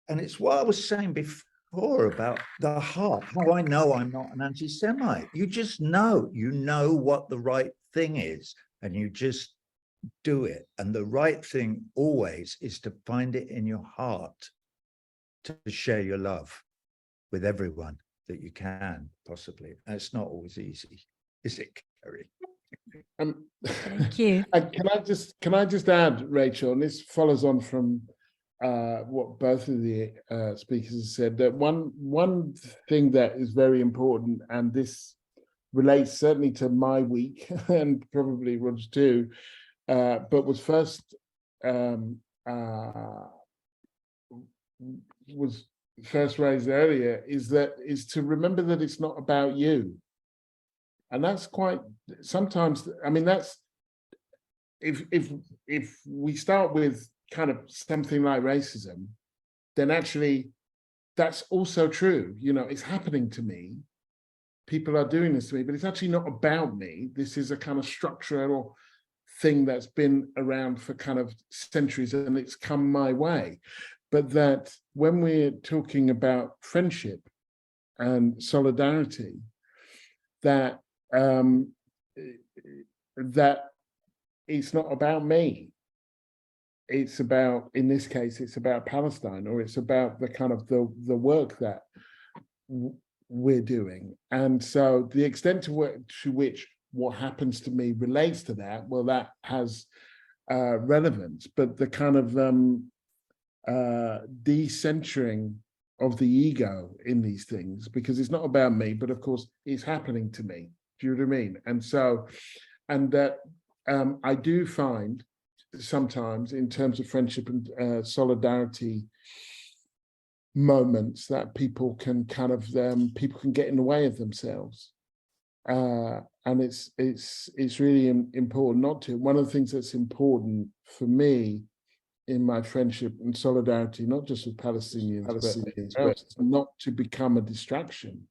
And it's what I was saying before about the heart, how I know I'm not an anti-Semite. You just know, you know what the right thing is, and you just do it. And the right thing always is to find it in your heart to share your love with everyone that you can, possibly. And it's not always easy, is it, Gary? Thank you. Can I just add, Rachel, and this follows on from what both of the speakers have said, that one thing that is very important, and this relates certainly to my week and probably Roger too, but was first raised earlier, is to remember that it's not about you. And that's quite, sometimes, I mean, that's, if we start with kind of something like racism, then actually that's also true. You know, it's happening to me. People are doing this to me, but it's actually not about me. This is a kind of structural thing that's been around for kind of centuries, and it's come my way. But that when we're talking about friendship and solidarity, that that it's not about me. It's about, in this case, it's about Palestine, or it's about the kind of the work that we're doing. And so the extent to which what happens to me relates to that, well, that has relevance. But the kind of decentering of the ego in these things, because it's not about me, but of course it's happening to me. Do you know what I mean? And so, and that I do find sometimes in terms of friendship and solidarity moments that people can kind of, people can get in the way of themselves. And it's really important not to. One of the things that's important for me in my friendship and solidarity, not just with Palestinians, but not to become a distraction,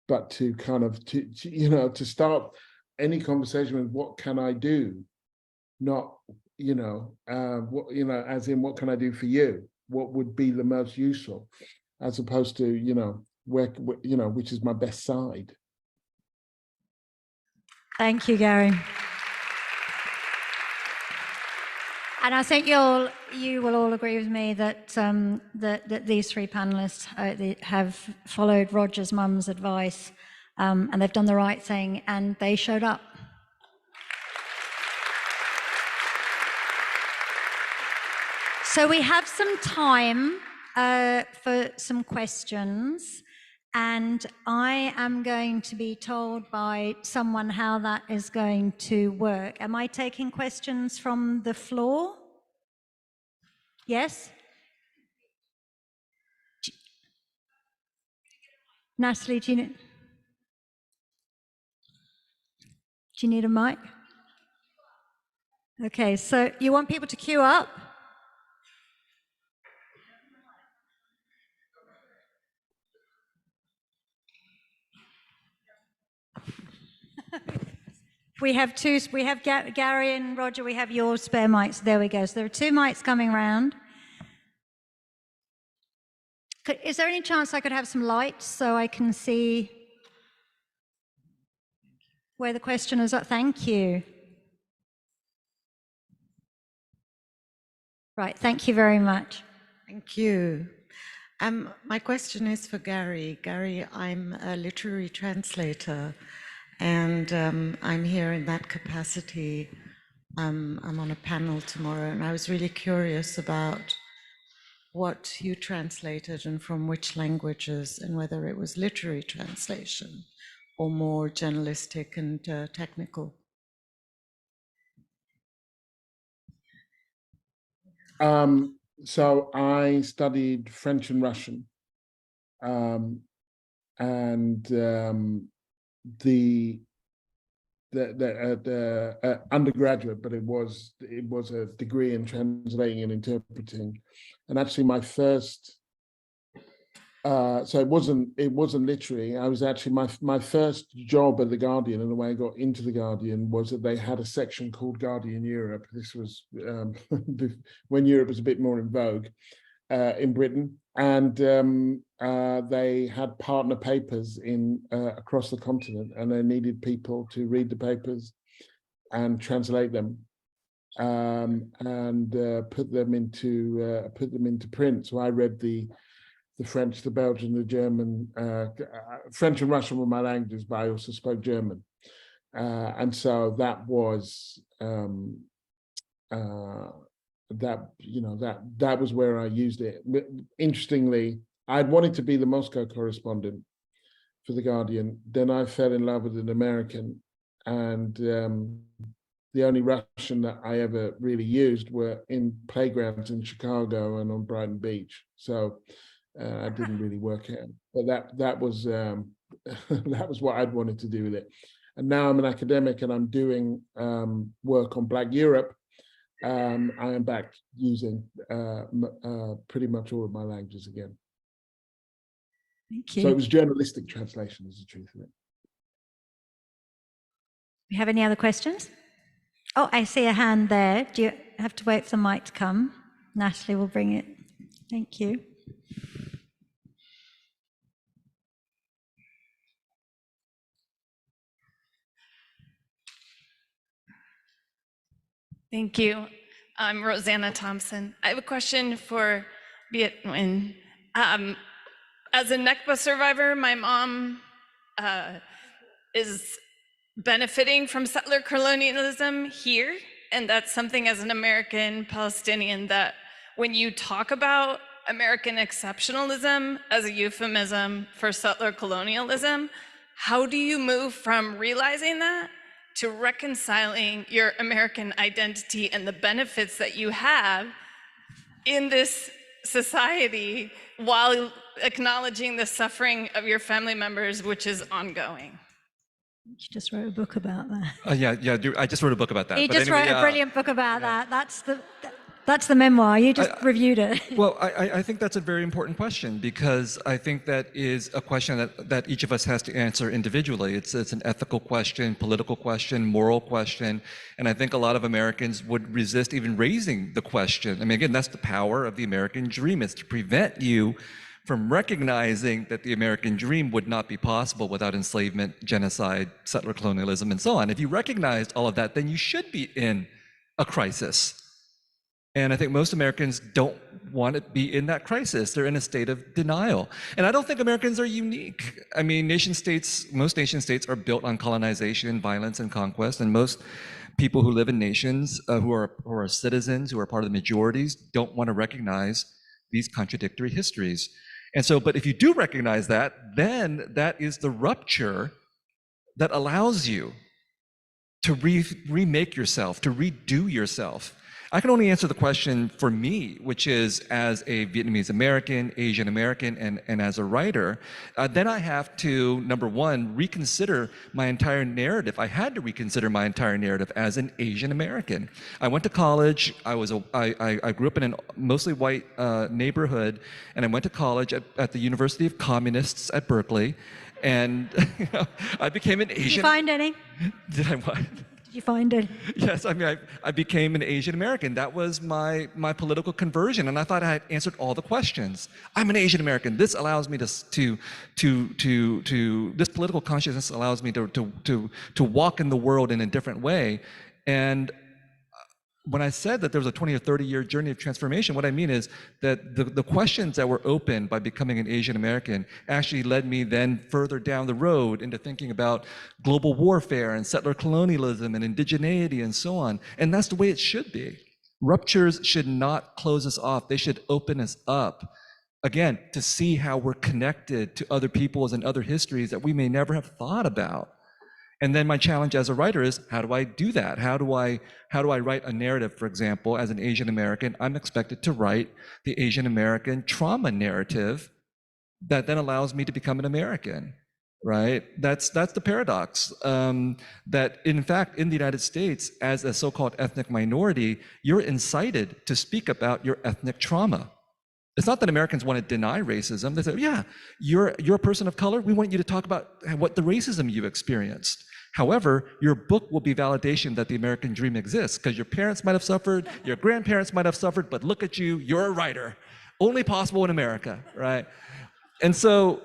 but to kind of, to you know, to start any conversation with what can I do, not, what, as in what can I do for you? What would be the most useful, as opposed to, where, which is my best side. Thank you, Gary. And I think you will all agree with me that that these three panelists have followed Roger's mum's advice, and they've done the right thing, and they showed up. So we have some time for some questions, and I am going to be told by someone how that is going to work. Am I taking questions from the floor? Yes? Natalie, do you need a mic? Okay, so you want people to queue up? We have Gary and Roger, we have your spare mics. There we go. So there are two mics coming around. Is there any chance I could have some lights so I can see where the question is? Thank you. Right, thank you very much. Thank you. My question is for Gary. Gary, I'm a literary translator, and I'm here in that capacity. I'm on a panel tomorrow, and I was really curious about what you translated and from which languages, and whether it was literary translation or more journalistic and technical. So I studied French and Russian, and the undergraduate, but it was a degree in translating and interpreting, and actually my first. So it wasn't literary. I was actually my first job at the Guardian, and the way I got into the Guardian was that they had a section called Guardian Europe. This was when Europe was a bit more in vogue in Britain, and they had partner papers in across the continent, and they needed people to read the papers and translate them, and put them into print. So I read the French, the Belgian, the German, French and Russian were my languages, but I also spoke German. And so that was, that was where I used it. Interestingly, I'd wanted to be the Moscow correspondent for The Guardian. Then I fell in love with an American, and the only Russian that I ever really used were in playgrounds in Chicago and on Brighton Beach. So I didn't really work out, but that was that was what I'd wanted to do with it. And now I'm an academic, and I'm doing work on Black Europe. I am back using pretty much all of my languages again. Thank you. So it was journalistic translation, is the truth of it. We have any other questions? Oh, I see a hand there. Do you have to wait for the mic to come? Natalie will bring it. Thank you. Thank you. I'm Rosanna Thompson. I have a question for Viet Nguyen. As a Nakba survivor, my mom is benefiting from settler colonialism here, and that's something as an American Palestinian that when you talk about American exceptionalism as a euphemism for settler colonialism, how do you move from realizing that to reconciling your American identity and the benefits that you have in this society while acknowledging the suffering of your family members, which is ongoing? You just wrote a book about that. Yeah, I just wrote a book about that. He just wrote a brilliant book about that. That's the. That's the memoir. You just reviewed it. Well, I think that's a very important question, because I think that is a question that each of us has to answer individually. It's an ethical question, political question, moral question, and I think a lot of Americans would resist even raising the question. I mean, again, that's the power of the American dream, is to prevent you from recognizing that the American dream would not be possible without enslavement, genocide, settler colonialism, and so on. If you recognized all of that, then you should be in a crisis. And I think most Americans don't want to be in that crisis. They're in a state of denial. And I don't think Americans are unique. I mean, most nation states are built on colonization, violence, and conquest. And most people who live in nations who are citizens, who are part of the majorities, don't want to recognize these contradictory histories. And so, but if you do recognize that, then that is the rupture that allows you to remake yourself, to redo yourself. I can only answer the question for me, which is as a Vietnamese American, Asian American, and as a writer, then I have to, number one, reconsider my entire narrative. I had to reconsider my entire narrative as an Asian American. I went to college. I grew up in a mostly white neighborhood, and I went to college at the University of Communists at Berkeley, and I became an Asian. Did you find any? Did I what? Did you find it? Yes, I mean, I became an Asian American. That was my political conversion, and I thought I had answered all the questions. I'm an Asian American. This allows me this political consciousness allows me to walk in the world in a different way. And when I said that there was a 20 or 30 year journey of transformation, what I mean is that the questions that were opened by becoming an Asian American actually led me then further down the road into thinking about global warfare and settler colonialism and indigeneity and so on. And that's the way it should be. Ruptures should not close us off. They should open us up, again, to see how we're connected to other peoples and other histories that we may never have thought about. And then my challenge as a writer is, how do I do that? How do I write a narrative, for example, as an Asian American? I'm expected to write the Asian American trauma narrative that then allows me to become an American, right? That's the paradox, that in fact, in the United States, as a so-called ethnic minority, you're incited to speak about your ethnic trauma. It's not that Americans want to deny racism. They say, yeah, you're a person of color. We want you to talk about what the racism you experienced. However, your book will be validation that the American dream exists, because your parents might have suffered, your grandparents might have suffered, but look at you, you're a writer. Only possible in America, right? And so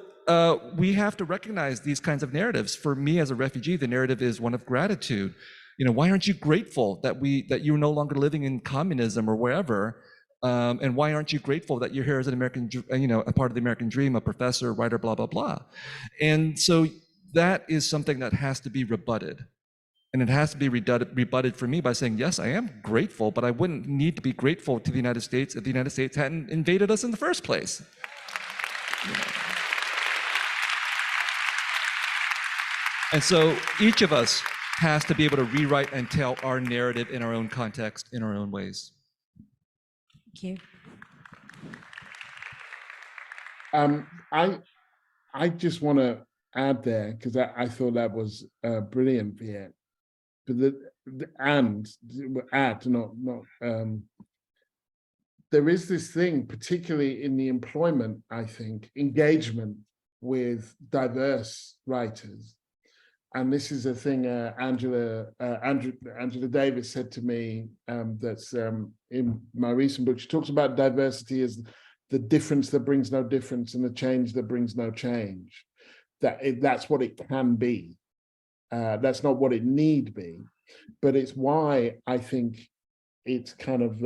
we have to recognize these kinds of narratives. For me as a refugee, the narrative is one of gratitude. You know, why aren't you grateful that you're no longer living in communism or wherever? And why aren't you grateful that you're here as an American, a part of the American dream, a professor, writer, blah, blah, blah. And so that is something that has to be rebutted. And it has to be rebutted for me by saying, yes, I am grateful, but I wouldn't need to be grateful to the United States if the United States hadn't invaded us in the first place. And so each of us has to be able to rewrite and tell our narrative in our own context, in our own ways. Thank you. I just want to add there, because I thought that was brilliant, Viet. But there is this thing, particularly in the employment, I think, engagement with diverse writers. And this is a thing Angela Davis said to me, that's in my recent book. She talks about diversity as the difference that brings no difference and the change that brings no change. That's what it can be. That's not what it need be, but it's why I think it's kind of,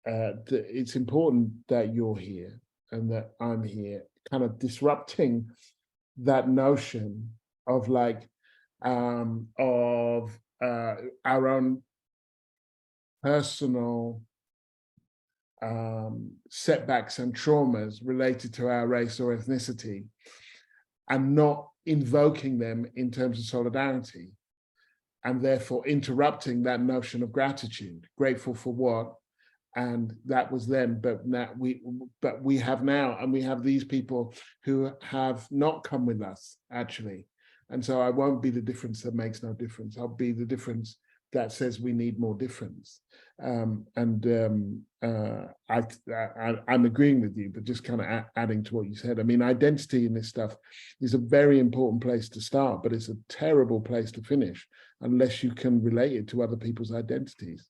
it's important that you're here and that I'm here, kind of disrupting that notion of like, our own personal setbacks and traumas related to our race or ethnicity, and not invoking them in terms of solidarity, and therefore interrupting that notion of gratitude. Grateful for what? And that was then, but we have now, and we have these people who have not come with us, actually. And so I won't be the difference that makes no difference. I'll be the difference that says we need more difference. I'm agreeing with you, but just kind of adding to what you said. I mean, identity in this stuff is a very important place to start, but it's a terrible place to finish unless you can relate it to other people's identities.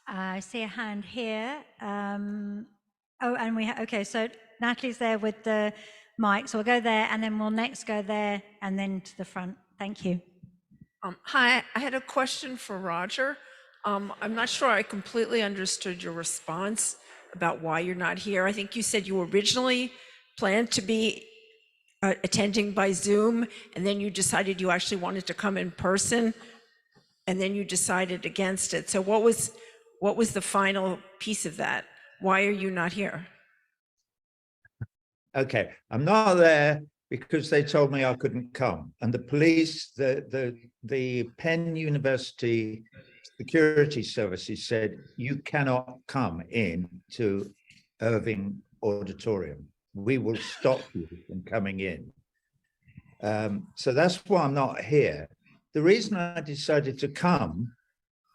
I see a hand here. Oh, and okay, so Natalie's there with the mic, so we'll go there, and then we'll next go there, and then to the front. Thank you. Hi, I had a question for Roger. I'm not sure I completely understood your response about why you're not here. I think you said you originally planned to be attending by Zoom, and then you decided you actually wanted to come in person, and then you decided against it. So what was the final piece of that? Why are you not here? Okay, I'm not there because they told me I couldn't come. And the police, the Penn University security services said, you cannot come in to Irving Auditorium. We will stop you from coming in. So that's why I'm not here. The reason I decided to come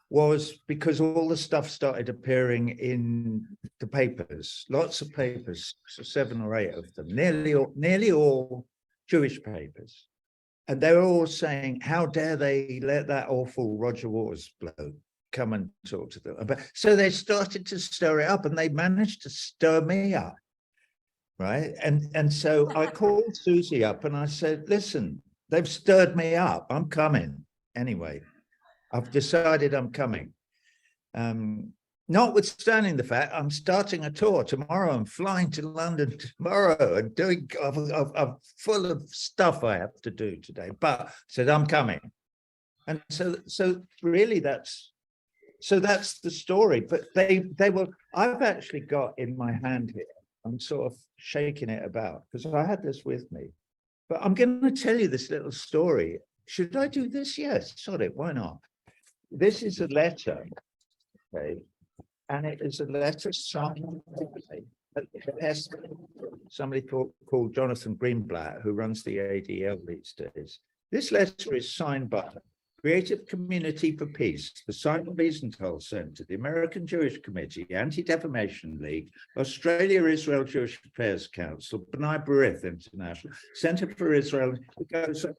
was because all the stuff started appearing in the papers, lots of papers, 7 or 8 of them, nearly all Jewish papers. And they were all saying, how dare they let that awful Roger Waters bloke come and talk to them. So they started to stir it up, and they managed to stir me up, right? And so I called Susie up and I said, listen, they've stirred me up, I'm coming anyway. I've decided I'm coming. Notwithstanding the fact I'm starting a tour tomorrow. I'm flying to London tomorrow and doing, I'm full of stuff I have to do today, but I said I'm coming. And so really that's the story. But they were, I've actually got in my hand here, I'm sort of shaking it about because I had this with me, but I'm going to tell you this little story. Should I do this? Yes, sorry, why not? This is a letter, okay, and it is a letter signed by somebody called Jonathan Greenblatt, who runs the ADL these days. This letter is signed by Creative Community for Peace, the Simon Wiesenthal Center, the American Jewish Committee, Anti-Defamation League, Australia-Israel Jewish Affairs Council, B'nai B'rith International, Center for Israel.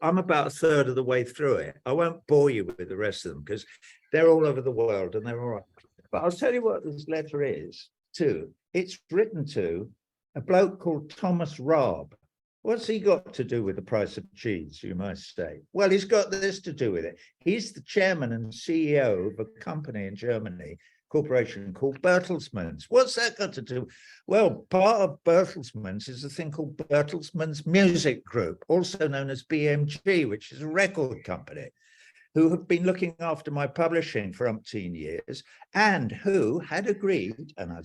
I'm about a third of the way through it. I won't bore you with the rest of them because they're all over the world and they're all right. But I'll tell you what this letter is too. It's written to a bloke called Thomas Raab. What's he got to do with the price of cheese, you might say? Well, he's got this to do with it. He's the chairman and CEO of a company in Germany, corporation called Bertelsmann's. What's that got to do? Well, part of Bertelsmann's is a thing called Bertelsmann's Music Group, also known as BMG, which is a record company, who have been looking after my publishing for umpteen years, and who had agreed, and I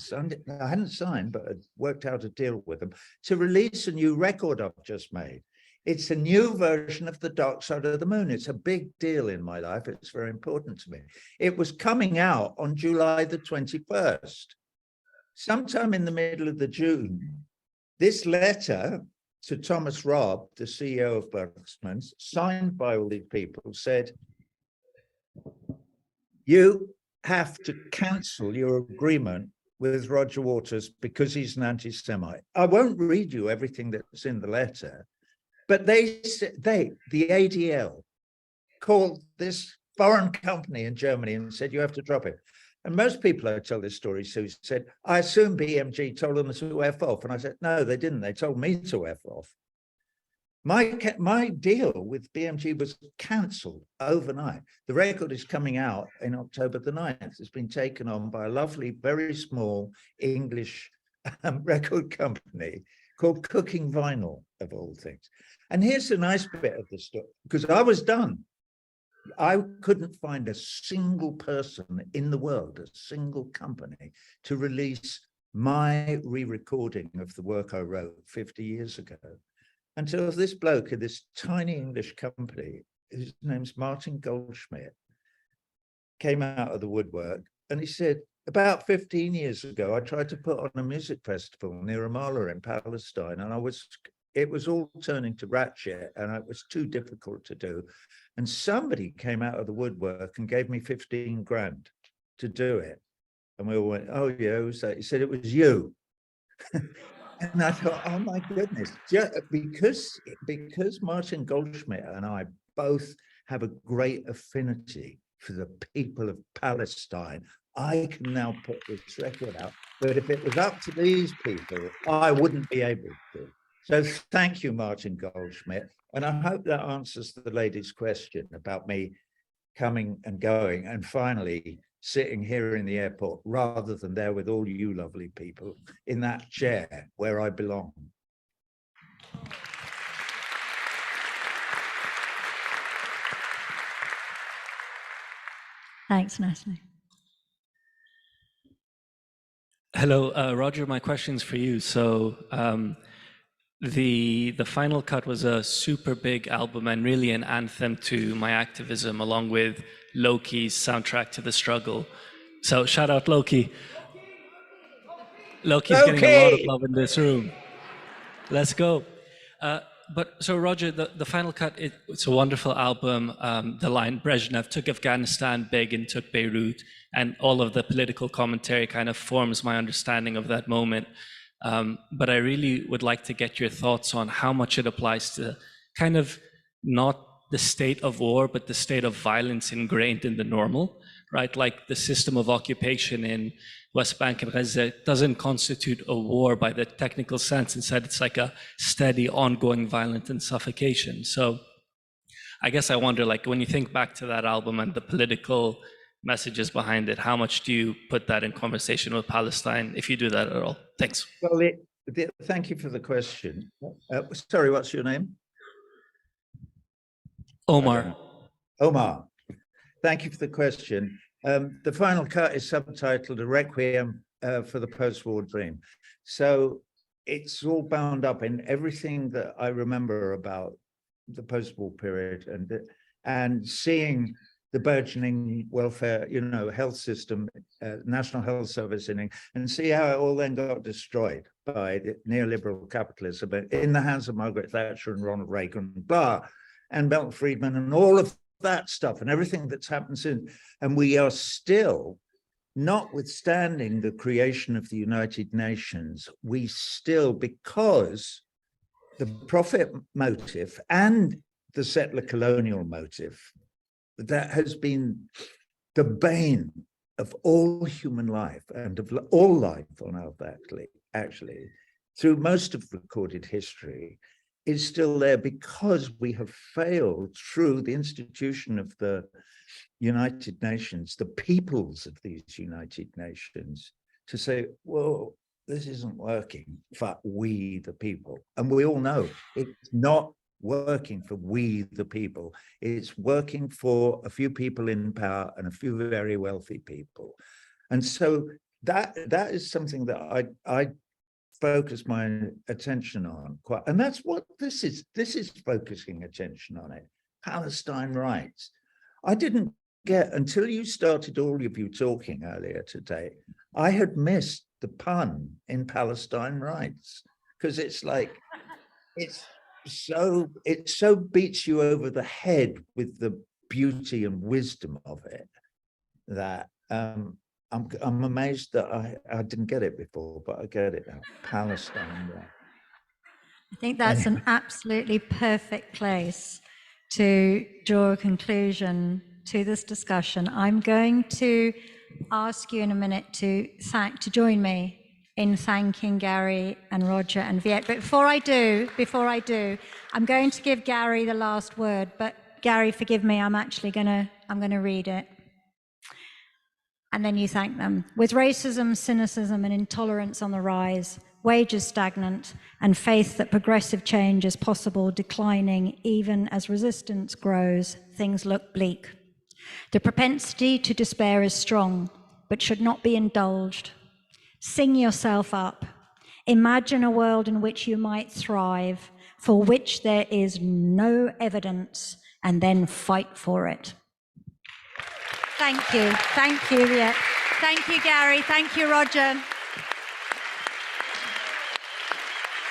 hadn't signed, but had worked out a deal with them, to release a new record I've just made. It's a new version of The Dark Side of the Moon. It's a big deal in my life. It's very important to me. It was coming out on July the 21st. Sometime in the middle of June, this letter to Thomas Raab, the CEO of Bertelsmann's, signed by all these people, said, you have to cancel your agreement with Roger Waters because he's an anti-Semite. I won't read you everything that's in the letter, but the ADL called this foreign company in Germany and said, you have to drop it. And most people I tell this story to said, I assume BMG told them to F off. And I said, no, they didn't. They told me to F off. My deal with BMG was cancelled overnight. The record is coming out in October the 9th. It's been taken on by a lovely, very small English record company called Cooking Vinyl, of all things. And here's the nice bit of the story, because I was done. I couldn't find a single person in the world, a single company, to release my re-recording of the work I wrote 50 years ago. Until this bloke in this tiny English company, whose name's Martin Goldschmidt, came out of the woodwork and he said, about 15 years ago, I tried to put on a music festival near Ramallah in Palestine, and I was it was all turning to ratchet, and it was too difficult to do. And somebody came out of the woodwork and gave me 15 grand to do it. And we all went, oh yeah, who was that? He said, it was you. And I thought, oh my goodness, because Martin Goldschmidt and I both have a great affinity for the people of Palestine, I can now put this record out. But if it was up to these people, I wouldn't be able to. So thank you, Martin Goldschmidt. And I hope that answers the lady's question about me coming and going, and finally sitting here in the airport rather than there with all you lovely people in that chair where I belong. Thanks, Natalie. Hello, Roger, my question's for you. So the final cut was a super big album and really an anthem to my activism, along with Loki's soundtrack to the struggle. So shout out Loki. Loki's getting a lot of love in this room. Let's go. But so Roger, the final cut, it's a wonderful album. The line Brezhnev took Afghanistan big and took Beirut, and all of the political commentary kind of forms my understanding of that moment. But I really would like to get your thoughts on how much it applies to kind of not the state of war, but the state of violence ingrained in the normal, right? Like the system of occupation in West Bank and Gaza doesn't constitute a war by the technical sense. Instead, it's like a steady, ongoing violence and suffocation. So I guess I wonder, like, when you think back to that album and the political messages behind it, how much do you put that in conversation with Palestine, if you do that at all? Thanks. Well, thank you for the question. Sorry, what's your name? Omar. Omar, thank you for the question. The final cut is subtitled A Requiem for the Post-War Dream. So it's all bound up in everything that I remember about the post-war period, and seeing the burgeoning welfare, health system, National Health Service, and see how it all then got destroyed by the neoliberal capitalism in the hands of Margaret Thatcher and Ronald Reagan, and Milton Friedman, and all of that stuff, and everything that's happened since. And we are still, notwithstanding the creation of the United Nations, we still, because the profit motive and the settler colonial motive, that has been the bane of all human life and of all life on Earth, actually, through most of recorded history, is still there, because we have failed through the institution of the United Nations, the peoples of these United Nations, to say, well, this isn't working for we the people. And we all know it's not working for we the people. It's working for a few people in power and a few very wealthy people. And so that is something that I focus my attention on quite, and that's what this is focusing attention on it. Palestine rights. I didn't get, until you started, all of you talking earlier today, I had missed the pun in Palestine rights, because it's like, it so beats you over the head with the beauty and wisdom of it that I'm amazed that I didn't get it before, but I get it now. Palestine. Yeah. I think that's an absolutely perfect place to draw a conclusion to this discussion. I'm going to ask you in a minute to join me in thanking Gary and Roger and Viet. But before I do, I'm going to give Gary the last word. But Gary, forgive me, I'm gonna read it. And then you thank them. With racism, cynicism, and intolerance on the rise, wages stagnant, and faith that progressive change is possible declining even as resistance grows, things look bleak. The propensity to despair is strong, but should not be indulged. Sing yourself up. Imagine a world in which you might thrive, for which there is no evidence, and then fight for it. Thank you. Thank you, Viet. Thank you, Gary. Thank you, Roger.